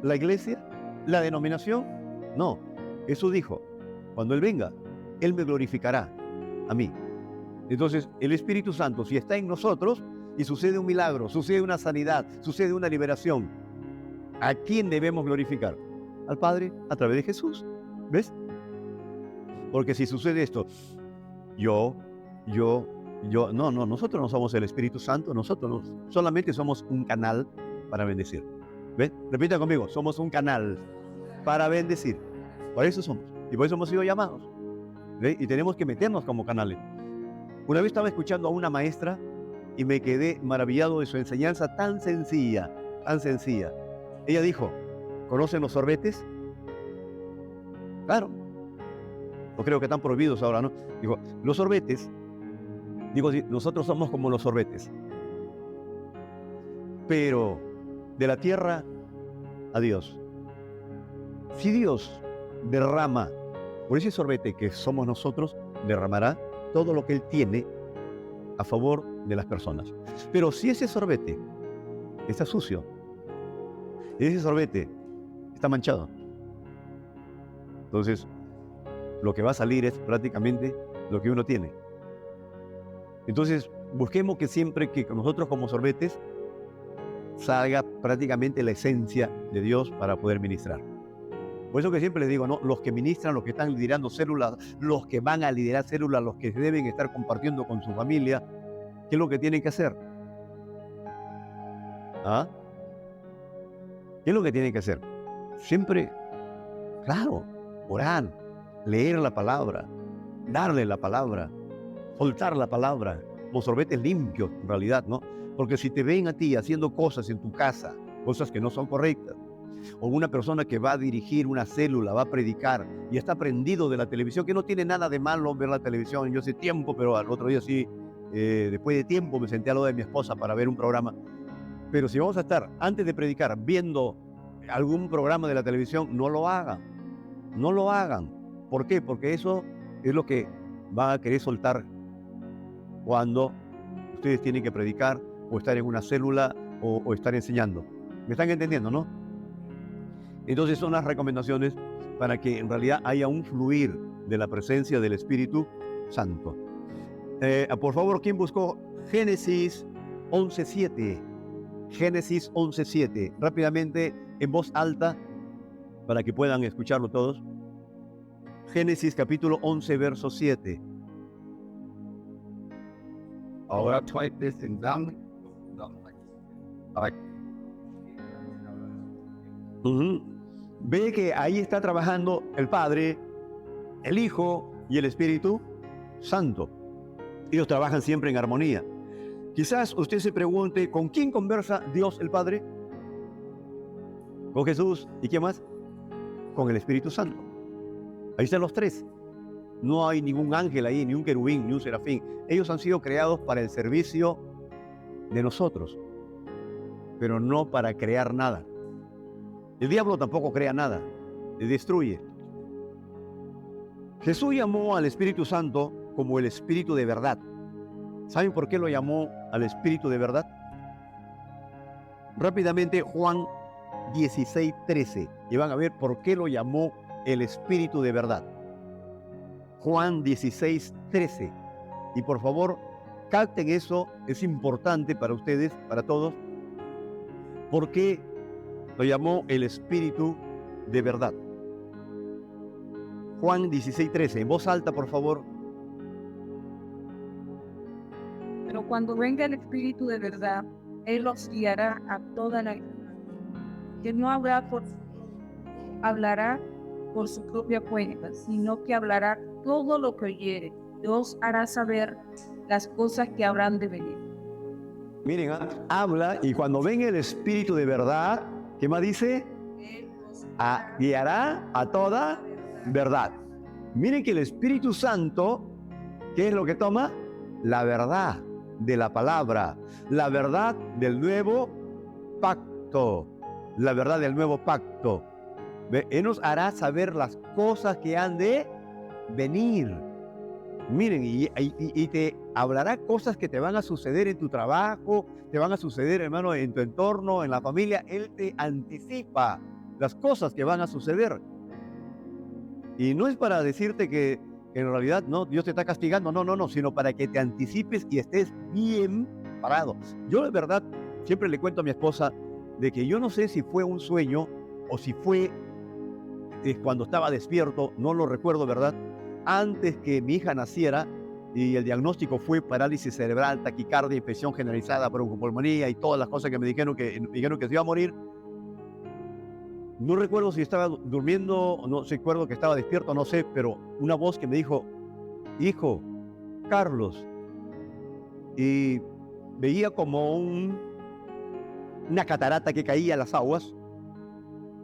¿La iglesia? ¿La denominación? No. Jesús dijo, cuando Él venga, Él me glorificará a mí. Entonces, el Espíritu Santo, si está en nosotros y sucede un milagro, sucede una sanidad, sucede una liberación, ¿a quién debemos glorificar? Al Padre a través de Jesús. ¿Ves? Porque si sucede esto, no, nosotros no somos el Espíritu Santo, nosotros solamente somos un canal para bendecir. ¿Ves? Repita conmigo, somos un canal para bendecir. Por eso somos. Y por eso hemos sido llamados. ¿Ves? Y tenemos que meternos como canales. Una vez estaba escuchando a una maestra y me quedé maravillado de su enseñanza tan sencilla, tan sencilla. Ella dijo, ¿conocen los sorbetes? Claro. No creo que están prohibidos ahora, ¿no? Dijo, los sorbetes, digo, nosotros somos como los sorbetes. Pero de la tierra a Dios. Si Dios derrama por ese sorbete que somos nosotros, derramará todo lo que Él tiene a favor de las personas. Pero si ese sorbete está sucio, ese sorbete está manchado, entonces lo que va a salir es prácticamente lo que uno tiene. Entonces busquemos que siempre que nosotros como sorbetes salga prácticamente la esencia de Dios para poder ministrar. Por eso que siempre les digo, ¿no? Los que ministran, los que están liderando células, los que van a liderar células, los que deben estar compartiendo con su familia, ¿qué es lo que tienen que hacer? ¿Ah? ¿Qué es lo que tienen que hacer? siempre, claro, orar, leer la palabra, darle la palabra, soltar la palabra, como sorbetes limpios en realidad, ¿no? Porque si te ven a ti haciendo cosas en tu casa, cosas que no son correctas, o una persona que va a dirigir una célula, va a predicar y está prendido de la televisión, que no tiene nada de malo ver la televisión. Yo hace tiempo, pero al otro día sí, después de tiempo me senté al lado de mi esposa para ver un programa. Pero si vamos a estar antes de predicar viendo algún programa de la televisión, no lo hagan. No lo hagan. ¿Por qué? Porque eso es lo que van a querer soltar cuando ustedes tienen que predicar o estar en una célula o estar enseñando. ¿Me están entendiendo, no? Entonces son las recomendaciones para que en realidad haya un fluir de la presencia del Espíritu Santo. Por favor, ¿quién buscó Génesis 11:7? Génesis 11:7. Rápidamente, en voz alta, para que puedan escucharlo todos. Génesis capítulo 11, verso 7. Ahora type this in down. Ve que ahí está trabajando el Padre, el Hijo y el Espíritu Santo. Ellos trabajan siempre en armonía. Quizás usted se pregunte, ¿con quién conversa Dios el Padre? Con Jesús. ¿Y quién más? Con el Espíritu Santo. Ahí están los tres. No hay ningún ángel ahí, ni un querubín, ni un serafín. Ellos han sido creados para el servicio de nosotros, pero no para crear nada. El diablo tampoco crea nada, le destruye. Jesús llamó al Espíritu Santo como el Espíritu de verdad. ¿Saben por qué lo llamó al Espíritu de verdad? Rápidamente, Juan 16:13. Y van a ver por qué lo llamó el Espíritu de verdad. Juan 16:13. Y por favor, capten eso, es importante para ustedes, para todos. ¿Por qué lo llamó el Espíritu de verdad? Juan 16:13. En voz alta, por favor. Pero cuando venga el Espíritu de verdad, Él los guiará a toda la verdad. Que no hablará por su propia cuenta, sino que hablará todo lo que oyere. Dios hará saber las cosas que habrán de venir. Miren, habla, y cuando venga el Espíritu de verdad, ¿qué más dice? Guiará a toda verdad. Miren que el Espíritu Santo, ¿qué es lo que toma? La verdad de la palabra, la verdad del nuevo pacto, la verdad del nuevo pacto. Él nos hará saber las cosas que han de venir. Miren, y te hablará cosas que te van a suceder en tu trabajo, te van a suceder, hermano, en tu entorno, en la familia. Él te anticipa las cosas que van a suceder. Y no es para decirte que en realidad no, Dios te está castigando, no, sino para que te anticipes y estés bien parado. Yo de verdad siempre le cuento a mi esposa de que yo no sé si fue un sueño o si fue cuando estaba despierto, no lo recuerdo, ¿verdad? Antes que mi hija naciera, y el diagnóstico fue parálisis cerebral, taquicardia, infección generalizada, broncospulmonía y todas las cosas que me dijeron que se iba a morir. No recuerdo si estaba durmiendo, no recuerdo que estaba despierto, no sé, pero una voz que me dijo, hijo, Carlos, y veía como una catarata que caía a las aguas,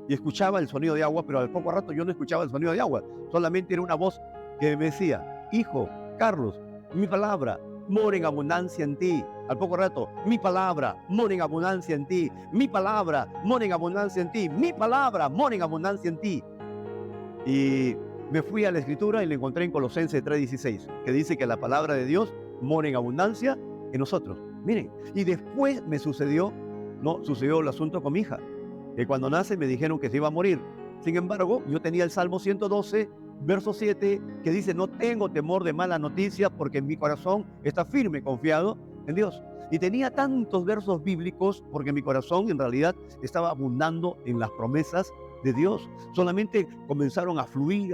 y escuchaba el sonido de agua, pero al poco rato yo no escuchaba el sonido de agua, solamente era una voz que me decía, hijo, Carlos, mi palabra mora en abundancia en ti. Al poco rato, mi palabra mora en abundancia en ti, mi palabra mora en abundancia en ti, mi palabra mora en abundancia en ti. Y me fui a la escritura y la encontré en Colosenses 3:16, que dice que la palabra de Dios mora en abundancia en nosotros. Miren, y después me sucedió el asunto con mi hija, que cuando nace me dijeron que se iba a morir. Sin embargo, yo tenía el Salmo 112, verso 7, que dice, no tengo temor de mala noticia porque mi corazón está firme, confiado en Dios. Y tenía tantos versos bíblicos porque mi corazón en realidad estaba abundando en las promesas de Dios. Solamente comenzaron a fluir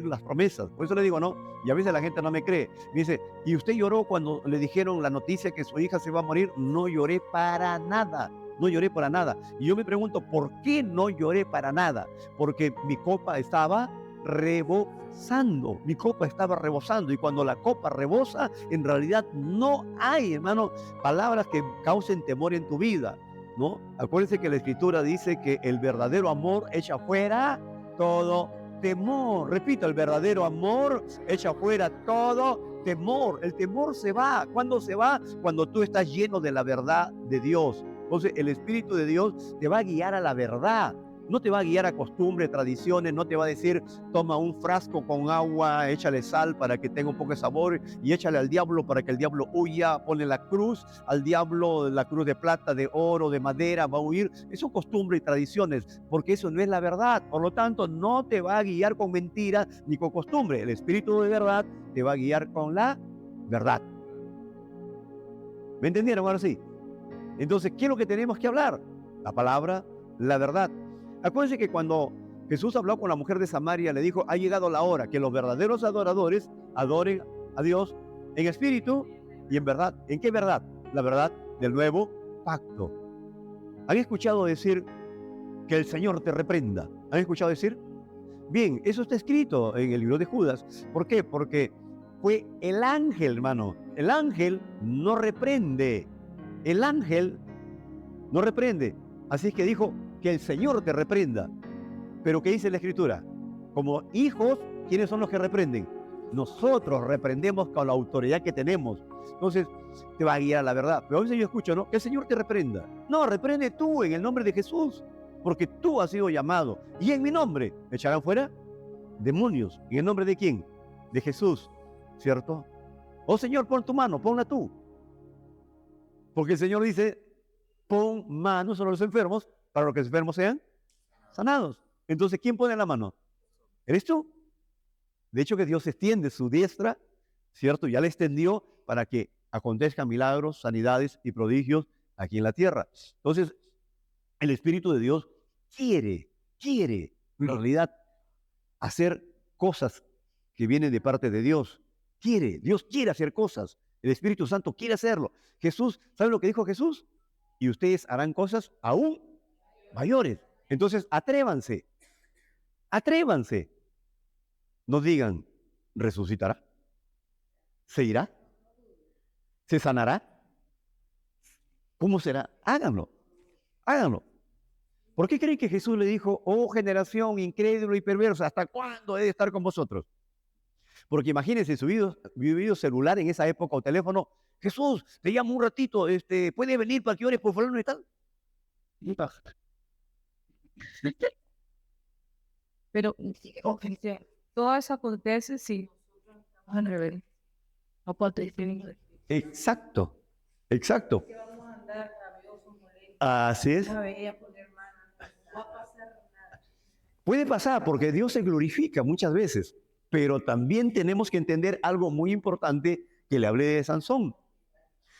las promesas. Por eso le digo, no, y a veces la gente no me cree. Me dice, ¿y usted lloró cuando le dijeron la noticia que su hija se va a morir? No lloré para nada. no lloré para nada. Y yo me pregunto, ¿por qué no lloré para nada? Porque mi copa estaba rebosando, mi copa estaba rebosando. Y cuando la copa rebosa, en realidad no hay, hermano, palabras que causen temor en tu vida, ¿no? Acuérdense que la Escritura dice que el verdadero amor echa fuera todo temor. Repito, el verdadero amor echa fuera todo temor. El temor se va. ¿Cuándo se va? Cuando tú estás lleno de la verdad de Dios. Entonces el Espíritu de Dios te va a guiar a la verdad. No te va a guiar a costumbres, tradiciones, no te va a decir, toma un frasco con agua, échale sal para que tenga un poco de sabor y échale al diablo para que el diablo huya, ponle la cruz al diablo, la cruz de plata, de oro, de madera, va a huir. Eso son costumbres y tradiciones, porque eso no es la verdad. Por lo tanto, no te va a guiar con mentiras ni con costumbre. El Espíritu de verdad te va a guiar con la verdad. ¿Me entendieron ahora sí? Entonces, ¿qué es lo que tenemos que hablar? La palabra, la verdad. Acuérdense que cuando Jesús habló con la mujer de Samaria, le dijo, ha llegado la hora que los verdaderos adoradores adoren a Dios en espíritu y en verdad. ¿En qué verdad? La verdad del nuevo pacto. ¿Han escuchado decir que el Señor te reprenda? ¿Han escuchado decir? Bien, eso está escrito en el libro de Judas. ¿Por qué? Porque fue el ángel, hermano. El ángel no reprende. El ángel no reprende. Así que dijo que el Señor te reprenda. Pero ¿qué dice la Escritura? Como hijos, ¿quiénes son los que reprenden? Nosotros reprendemos con la autoridad que tenemos. Entonces, te va a guiar a la verdad. Pero a veces yo escucho, ¿no? Que el Señor te reprenda. No, reprende tú en el nombre de Jesús. Porque tú has sido llamado. Y en mi nombre echarán fuera demonios. ¿En el nombre de quién? De Jesús. ¿Cierto? Oh Señor, pon tu mano, ponla tú. Porque el Señor dice, pon manos sobre los enfermos para que los enfermos sean sanados. Entonces, ¿quién pone la mano? ¿Eres tú? De hecho, que Dios extiende su diestra, ¿cierto? Ya la extendió para que acontezcan milagros, sanidades y prodigios aquí en la tierra. Entonces, el Espíritu de Dios quiere en realidad hacer cosas que vienen de parte de Dios. Dios quiere hacer cosas. El Espíritu Santo quiere hacerlo. Jesús, ¿saben lo que dijo Jesús? Y ustedes harán cosas aún mayores. Entonces, atrévanse. No digan, resucitará, se irá, se sanará. ¿Cómo será? Háganlo. ¿Por qué creen que Jesús le dijo, oh generación incrédula y perversa, ¿hasta cuándo he de estar con vosotros? Porque imagínense su video celular en esa época o teléfono. Jesús, te llamo un ratito, ¿puede venir para que ores por fulano y tal? Pero todo eso acontece si no puedo decir. Exacto. Así es. Puede pasar porque Dios se glorifica muchas veces, pero también tenemos que entender algo muy importante que le hablé de Sansón.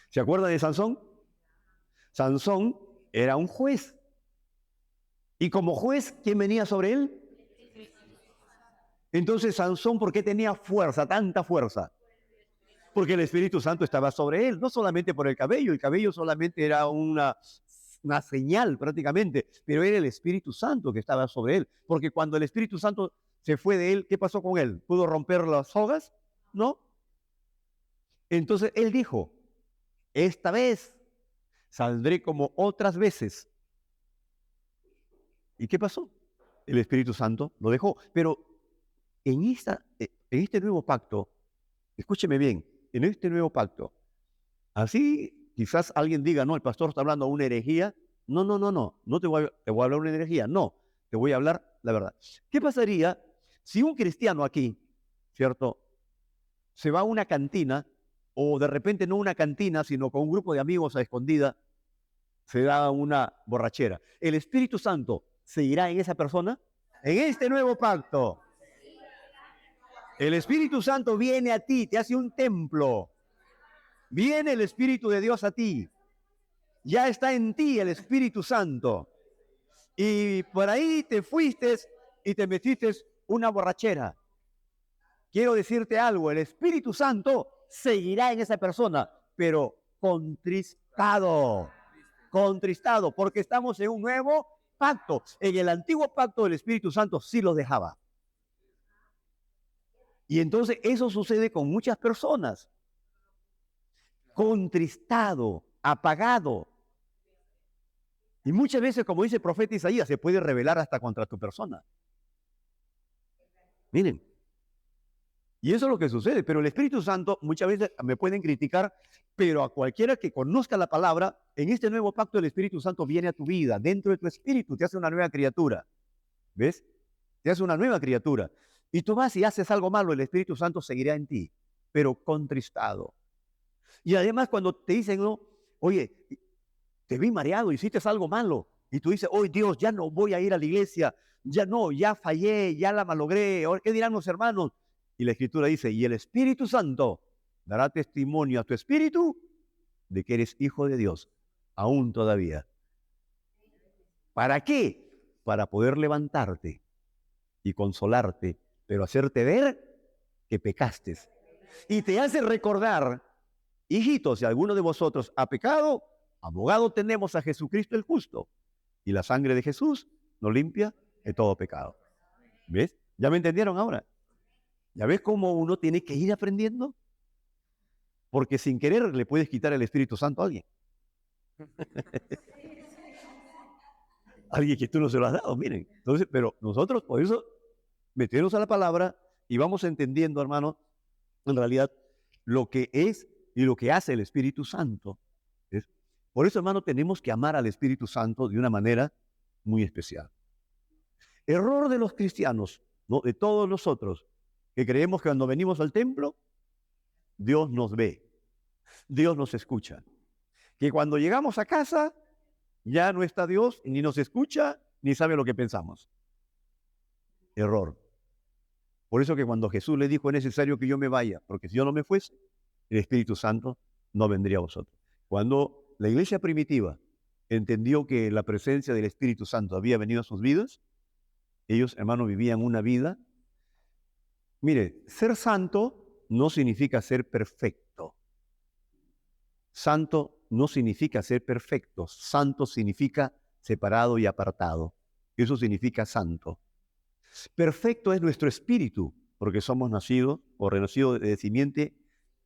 ¿Se acuerdan de Sansón? Sansón era un juez. Y como juez, ¿quién venía sobre él? Entonces Sansón, ¿por qué tenía fuerza, tanta fuerza? Porque el Espíritu Santo estaba sobre él, no solamente por el cabello solamente era una señal prácticamente, pero era el Espíritu Santo que estaba sobre él, porque cuando el Espíritu Santo se fue de él, ¿qué pasó con él? ¿Pudo romper las sogas? No. Entonces él dijo, esta vez saldré como otras veces. ¿Y qué pasó? El Espíritu Santo lo dejó, pero en este nuevo pacto, escúcheme bien, en este nuevo pacto, así quizás alguien diga, no, el pastor está hablando una herejía. No te voy a hablar una herejía, no, te voy a hablar la verdad. ¿Qué pasaría si un cristiano aquí, ¿cierto?, se va a una cantina, o de repente no una cantina, sino con un grupo de amigos a escondida, se da una borrachera? ¿El Espíritu Santo se irá en esa persona? En este nuevo pacto, el Espíritu Santo viene a ti, te hace un templo. Viene el Espíritu de Dios a ti. Ya está en ti el Espíritu Santo. Y por ahí te fuiste y te metiste una borrachera. Quiero decirte algo, el Espíritu Santo seguirá en esa persona, pero contristado. contristado, porque estamos en un nuevo pacto. En el antiguo pacto el Espíritu Santo sí los dejaba. Y entonces eso sucede con muchas personas. Contristado, apagado. Y muchas veces, como dice el profeta Isaías, se puede rebelar hasta contra tu persona. Miren. Y eso es lo que sucede. Pero el Espíritu Santo, muchas veces me pueden criticar, pero a cualquiera que conozca la palabra, en este nuevo pacto el Espíritu Santo viene a tu vida, dentro de tu espíritu, te hace una nueva criatura. ¿Ves? Te hace una nueva criatura. Y tú vas y haces algo malo, el Espíritu Santo seguirá en ti, pero contristado. Y además cuando te dicen, no, oye, te vi mareado, hiciste algo malo. Y tú dices, hoy Dios, ya no voy a ir a la iglesia, ya no, ya fallé, ya la malogré, ahora ¿qué dirán los hermanos? Y la Escritura dice, y el Espíritu Santo dará testimonio a tu espíritu de que eres hijo de Dios, aún todavía. ¿Para qué? Para poder levantarte y consolarte, pero hacerte ver que pecaste. Y te hace recordar, hijitos, si alguno de vosotros ha pecado, abogado tenemos a Jesucristo el justo, y la sangre de Jesús nos limpia de todo pecado. ¿Ves? ¿Ya me entendieron ahora? ¿Ya ves cómo uno tiene que ir aprendiendo? Porque sin querer le puedes quitar el Espíritu Santo a alguien. Alguien que tú no se lo has dado, miren. Entonces, pero nosotros, por eso, meternos a la palabra y vamos entendiendo, hermano, en realidad, lo que es y lo que hace el Espíritu Santo. ¿Ves? Por eso, hermano, tenemos que amar al Espíritu Santo de una manera muy especial. Error de los cristianos, ¿no? De todos nosotros, que creemos que cuando venimos al templo, Dios nos ve, Dios nos escucha. Que cuando llegamos a casa, ya no está Dios, ni nos escucha, ni sabe lo que pensamos. Error. Por eso que cuando Jesús le dijo, es necesario que yo me vaya, porque si yo no me fuese, el Espíritu Santo no vendría a vosotros. Cuando la iglesia primitiva entendió que la presencia del Espíritu Santo había venido a sus vidas, ellos, hermano, vivían una vida. Mire, ser santo no significa ser perfecto. Santo no significa ser perfecto. Santo significa separado y apartado. Eso significa santo. Perfecto es nuestro espíritu, porque somos nacidos o renacidos de simiente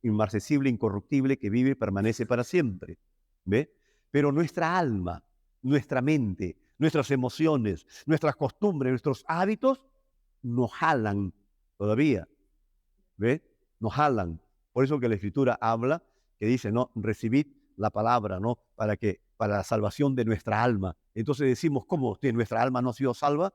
inmarcesible, incorruptible, que vive y permanece para siempre. ¿Ve? Pero nuestra alma, nuestra mente, nuestras emociones, nuestras costumbres, nuestros hábitos nos jalan todavía. ¿Ve? Nos jalan. Por eso que la Escritura habla, que dice, no, recibid la palabra, ¿no? Para la salvación de nuestra alma. Entonces decimos, ¿cómo? ¿Que nuestra alma no ha sido salva?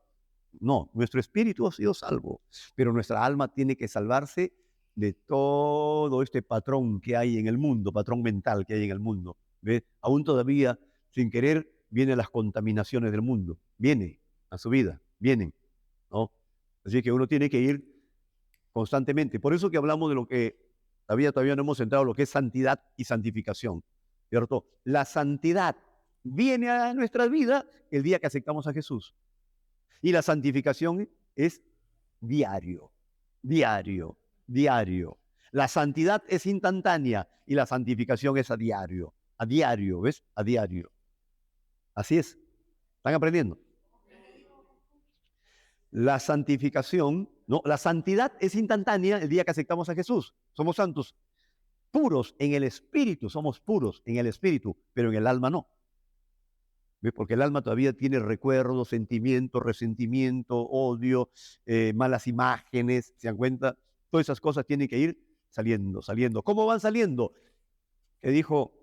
No, nuestro espíritu ha sido salvo, pero nuestra alma tiene que salvarse de todo este patrón que hay en el mundo, patrón mental que hay en el mundo. ¿Ve? Aún todavía, sin querer, vienen las contaminaciones del mundo. Viene a su vida, vienen, ¿no? Así que uno tiene que ir constantemente. Por eso que hablamos de lo que todavía no hemos entrado, lo que es santidad y santificación, ¿cierto? La santidad viene a nuestra vida el día que aceptamos a Jesús. Y la santificación es diario, diario, diario. La santidad es instantánea y la santificación es a diario, ¿ves? A diario. Así es. ¿Están aprendiendo? La santificación, no, la santidad es instantánea el día que aceptamos a Jesús. Somos santos, puros en el espíritu, somos puros en el espíritu, pero en el alma no. ¿Ves? Porque el alma todavía tiene recuerdos, sentimientos, resentimiento, odio, malas imágenes, ¿se dan cuenta? Todas esas cosas tienen que ir saliendo, saliendo. ¿Cómo van saliendo? Que dijo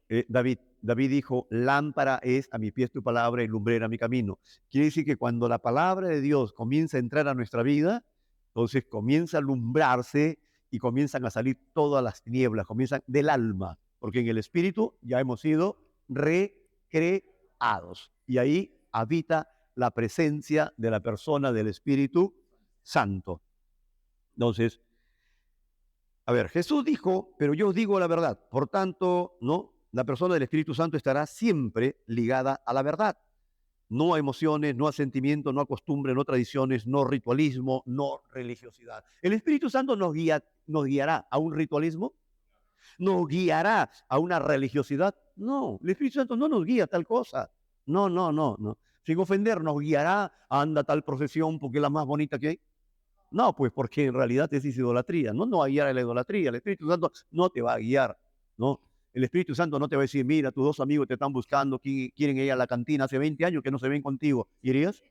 David dijo, lámpara es a mi pies tu palabra y lumbrera a mi camino. Quiere decir que cuando la palabra de Dios comienza a entrar a nuestra vida, entonces comienza a alumbrarse y comienzan a salir todas las tinieblas, comienzan del alma, porque en el espíritu ya hemos sido recreados. Y ahí habita la presencia de la persona del Espíritu Santo. Entonces, a ver, Jesús dijo, pero yo os digo la verdad. Por tanto, ¿no? La persona del Espíritu Santo estará siempre ligada a la verdad. No a emociones, no a sentimientos, no a costumbres, no a tradiciones, no ritualismo, no religiosidad. ¿El Espíritu Santo nos guiará a un ritualismo? nos guiará a una religiosidad. No, el Espíritu Santo no nos guía a tal cosa. No, no, no, no. Sin ofender, nos guiará, anda a tal procesión porque es la más bonita que hay. No, pues porque en realidad es idolatría. No, no va a guiar a la idolatría. El Espíritu Santo no te va a guiar, ¿no? El Espíritu Santo no te va a decir, mira, tus dos amigos te están buscando, quieren ir a la cantina hace 20 años que no se ven contigo. ¿Irías?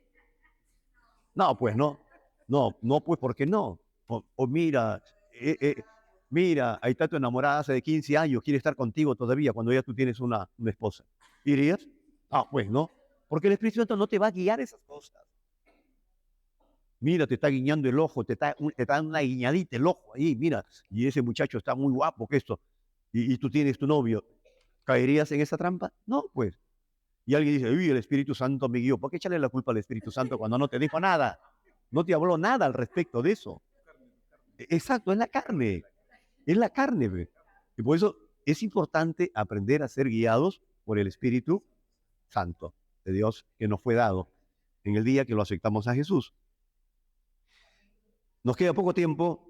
No, pues no. No, no, pues ¿por qué no? O mira, mira, ahí está tu enamorada hace de 15 años, quiere estar contigo todavía cuando ya tú tienes una esposa. ¿Irías? Ah, pues no. Porque el Espíritu Santo no te va a guiar esas cosas. Mira, te está guiñando el ojo, te está dando una guiñadita el ojo ahí, mira, y ese muchacho está muy guapo que esto, y tú tienes tu novio. ¿Caerías en esa trampa? No, pues. Y alguien dice, uy, el Espíritu Santo me guió. ¿Por qué echarle la culpa al Espíritu Santo cuando no te dijo nada? No te habló nada al respecto de eso. Exacto, es la carne. Es la carne. ¿Ve? Y por eso es importante aprender a ser guiados por el Espíritu Santo de Dios que nos fue dado en el día que lo aceptamos a Jesús. Nos queda poco tiempo.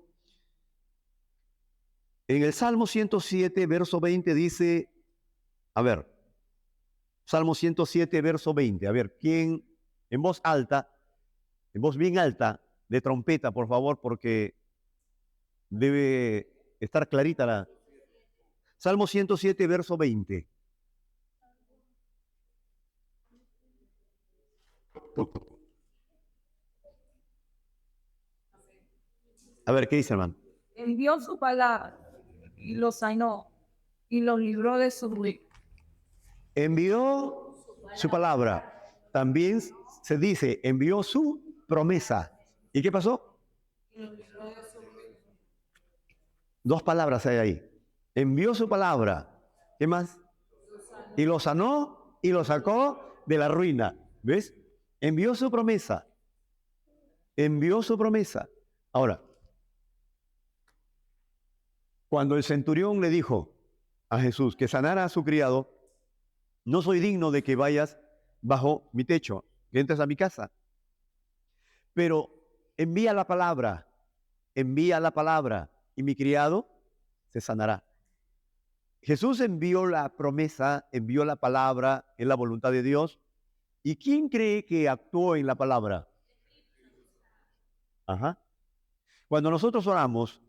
En el Salmo 107, verso 20 dice, a ver, Salmo 107, verso 20, a ver, ¿quién en voz alta, en voz bien alta, de trompeta, por favor, porque debe estar clarita la... Salmo 107, verso 20. A ver, ¿qué dice, hermano? Envió su palabra y los sanó y los libró de su ruina. Envió su palabra. También se dice, envió su promesa. ¿Y qué pasó? Dos palabras hay ahí. Envió su palabra. ¿Qué más? Y lo sanó y lo sacó de la ruina. ¿Ves? Envió su promesa. Envió su promesa. Ahora, cuando el centurión le dijo a Jesús que sanara a su criado, no soy digno de que vayas bajo mi techo, que entres a mi casa. Pero envía la palabra y mi criado se sanará. Jesús envió la promesa, envió la palabra, en la voluntad de Dios. ¿Y quién cree que actuó en la palabra? Ajá. Cuando nosotros oramos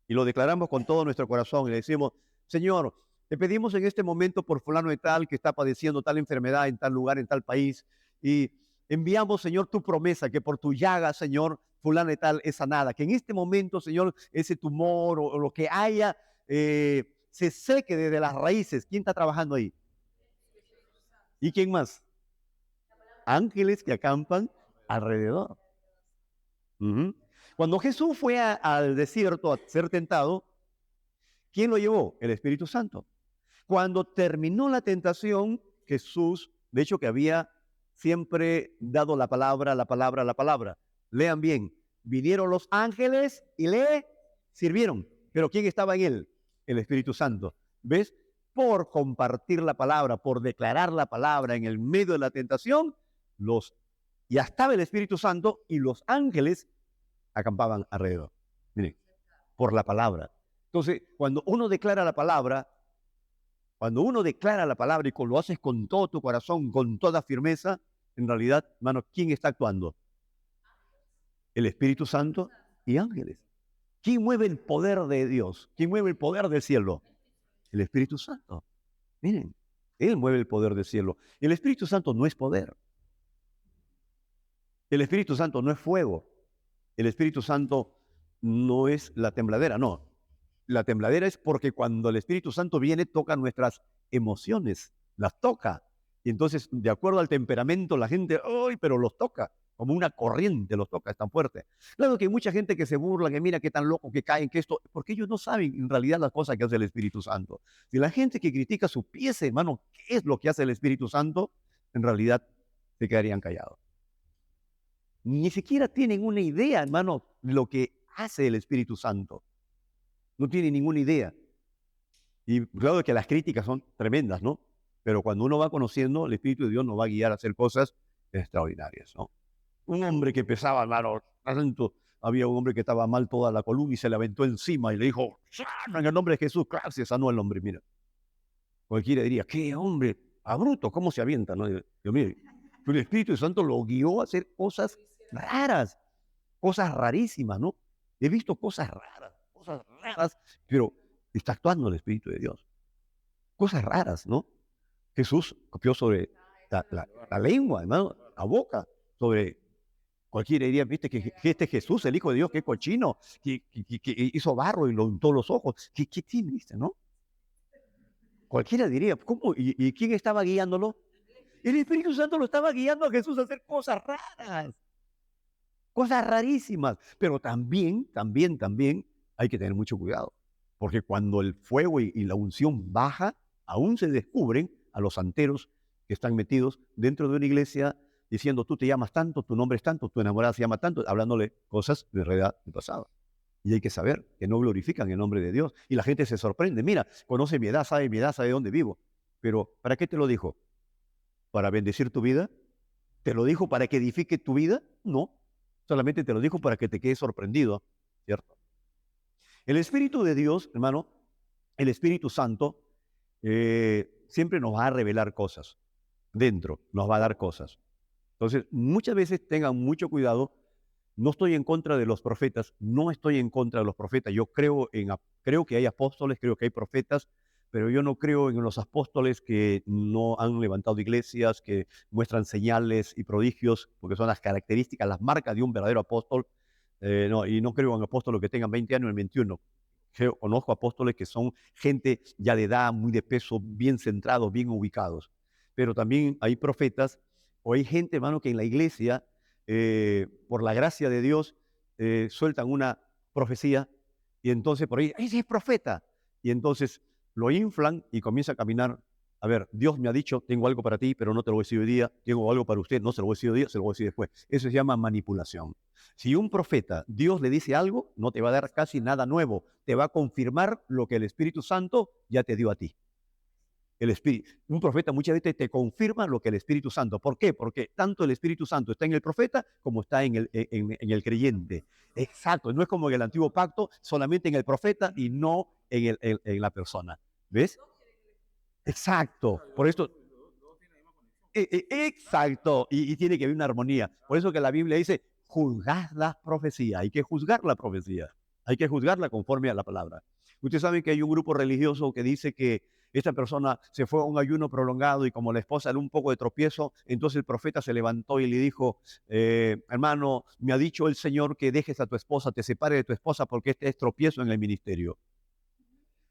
y lo declaramos con todo nuestro corazón y le decimos, Señor, te pedimos en este momento por fulano de tal que está padeciendo tal enfermedad en tal lugar, en tal país, y enviamos, Señor, tu promesa que por tu llaga, Señor, fulano de tal es sanada, que en este momento, Señor, ese tumor o lo que haya se seque desde las raíces. ¿Quién está trabajando ahí? ¿Y quién más? Ángeles que acampan alrededor. Cuando Jesús fue al desierto a ser tentado, ¿quién lo llevó? El Espíritu Santo. Cuando terminó la tentación, Jesús, de hecho que había siempre dado la palabra, la palabra, la palabra. Lean bien, vinieron los ángeles y le sirvieron. Pero ¿quién estaba en él? El Espíritu Santo. ¿Ves? Por compartir la palabra, por declarar la palabra en el medio de la tentación, ya estaba el Espíritu Santo y los ángeles acampaban alrededor. Miren, por la palabra. Entonces, cuando uno declara la palabra y lo haces con todo tu corazón, con toda firmeza, en realidad, hermano, ¿quién está actuando? El Espíritu Santo y ángeles. ¿Quién mueve el poder de Dios? ¿Quién mueve el poder del cielo? El Espíritu Santo. Miren, Él mueve el poder del cielo. El Espíritu Santo no es poder. El Espíritu Santo no es fuego. El Espíritu Santo no es la tembladera, no. La tembladera es porque cuando el Espíritu Santo viene, toca nuestras emociones, las toca. Y entonces, de acuerdo al temperamento, la gente, ¡ay! Pero los toca, como una corriente los toca, es tan fuerte. Claro que hay mucha gente que se burla, que mira qué tan loco que caen, que esto, porque ellos no saben en realidad las cosas que hace el Espíritu Santo. Si la gente que critica su pieza, hermano, ¿qué es lo que hace el Espíritu Santo? En realidad se quedarían callados. Ni siquiera tienen una idea, hermano, de lo que hace el Espíritu Santo. No tienen ninguna idea. Y claro que las críticas son tremendas, ¿no? Pero cuando uno va conociendo, el Espíritu de Dios nos va a guiar a hacer cosas extraordinarias, ¿no? Un hombre que pesaba, hermano, había un hombre que estaba mal toda la columna y se le aventó encima y le dijo, "Sana en el nombre de Jesús", claro, se sanó el hombre, mira. Cualquiera diría, qué hombre, a bruto, ¿cómo se avienta? ¿No? Dios mío, el Espíritu Santo lo guió a hacer cosas rarísimas, ¿no? He visto cosas raras, pero está actuando el Espíritu de Dios. Cosas raras, ¿no? Jesús copió sobre la lengua, hermano, la boca, sobre cualquiera diría, viste, que este Jesús, el Hijo de Dios, que cochino, que hizo barro y lo untó los ojos. ¿Qué tiene, viste, no? Cualquiera diría, ¿cómo? ¿Y quién estaba guiándolo? El Espíritu Santo lo estaba guiando a Jesús a hacer cosas raras, cosas rarísimas. Pero también hay que tener mucho cuidado, porque cuando el fuego y la unción baja, aún se descubren a los santeros que están metidos dentro de una iglesia diciendo, tú te llamas tanto, tu nombre es tanto, tu enamorada se llama tanto, hablándole cosas de realidad del pasado. Y hay que saber que no glorifican el nombre de Dios. Y la gente se sorprende. Mira, conoce mi edad, sabe dónde vivo. Pero, ¿para qué te lo dijo? ¿Para bendecir tu vida? ¿Te lo dijo para que edifique tu vida? No. Solamente te lo dijo para que te quedes sorprendido, ¿cierto? El Espíritu de Dios, hermano, el Espíritu Santo, siempre nos va a revelar cosas. Dentro nos va a dar cosas. Entonces, muchas veces tengan mucho cuidado. No estoy en contra de los profetas, no estoy en contra de los profetas. Yo creo que hay apóstoles, creo que hay profetas, pero yo no creo en los apóstoles que no han levantado iglesias, que muestran señales y prodigios, porque son las características, las marcas de un verdadero apóstol. No, y no creo en apóstoles que tengan 20 años en 21. Conozco apóstoles que son gente ya de edad, muy de peso, bien centrados, bien ubicados. Pero también hay profetas o hay gente, hermano, que en la iglesia, por la gracia de Dios, sueltan una profecía y entonces por ahí, ese es profeta. Y entonces lo inflan y comienza a caminar. A ver, Dios me ha dicho, tengo algo para ti, pero no te lo voy a decir hoy día. Tengo algo para usted, no se lo voy a decir hoy día, se lo voy a decir después. Eso se llama manipulación. Si un profeta, Dios le dice algo, no te va a dar casi nada nuevo. Te va a confirmar lo que el Espíritu Santo ya te dio a ti. Un profeta muchas veces te confirma lo que el Espíritu Santo. ¿Por qué? Porque tanto el Espíritu Santo está en el profeta como está en el creyente. Exacto, no es como en el antiguo pacto, solamente en el profeta y no en la persona. ¿Ves? Exacto. Por esto, exacto. Y tiene que haber una armonía. Por eso que la Biblia dice, juzgad la profecía. Hay que juzgar la profecía. Hay que juzgarla conforme a la palabra. Ustedes saben que hay un grupo religioso que dice que esta persona se fue a un ayuno prolongado y como la esposa le dio un poco de tropiezo, entonces el profeta se levantó y le dijo, hermano, me ha dicho el Señor que dejes a tu esposa, te separe de tu esposa porque este es tropiezo en el ministerio.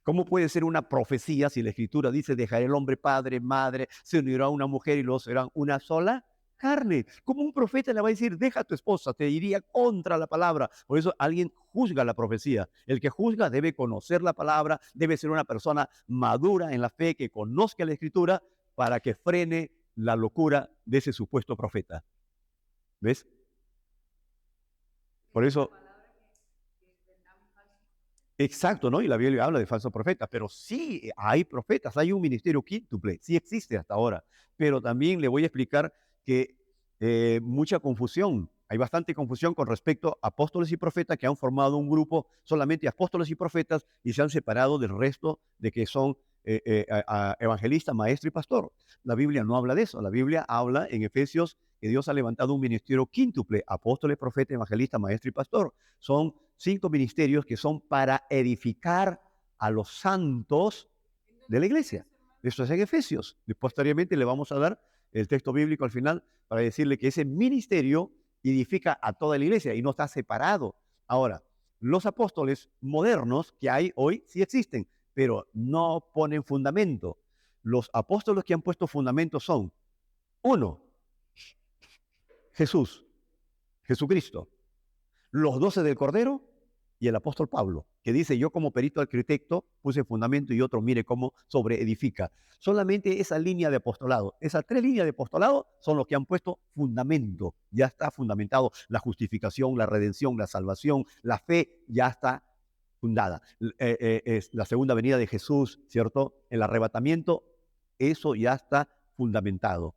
¿Cómo puede ser una profecía si la Escritura dice, dejará el hombre padre, madre, se unirá a una mujer y luego serán una sola carne? ¿Cómo un profeta le va a decir, deja a tu esposa? Te iría contra la palabra. Por eso alguien juzga la profecía. El que juzga debe conocer la palabra, debe ser una persona madura en la fe, que conozca la Escritura para que frene la locura de ese supuesto profeta. ¿Ves? Por eso... Exacto, ¿no? Y la Biblia habla de falsos profetas, pero sí hay profetas, hay un ministerio quíntuple, sí existe hasta ahora, pero también le voy a explicar que mucha confusión, hay bastante confusión con respecto a apóstoles y profetas que han formado un grupo solamente apóstoles y profetas y se han separado del resto de que son evangelista, maestro y pastor. La Biblia no habla de eso, la Biblia habla en Efesios que Dios ha levantado un ministerio quíntuple, apóstoles, profeta, evangelista, maestro y pastor. Son 5 ministerios que son para edificar a los santos de la iglesia. Esto es en Efesios. Y posteriormente le vamos a dar el texto bíblico al final para decirle que ese ministerio edifica a toda la iglesia y no está separado. Ahora, los apóstoles modernos que hay hoy sí existen, pero no ponen fundamento. Los apóstoles que han puesto fundamento son, 1, Jesucristo, los 12 del Cordero y el apóstol Pablo, que dice, yo como perito arquitecto puse fundamento y otro mire cómo sobreedifica. Solamente esa línea de apostolado, esas 3 líneas de apostolado son los que han puesto fundamento. Ya está fundamentado la justificación, la redención, la salvación, la fe ya está fundada. Es la segunda venida de Jesús, ¿cierto? El arrebatamiento, eso ya está fundamentado.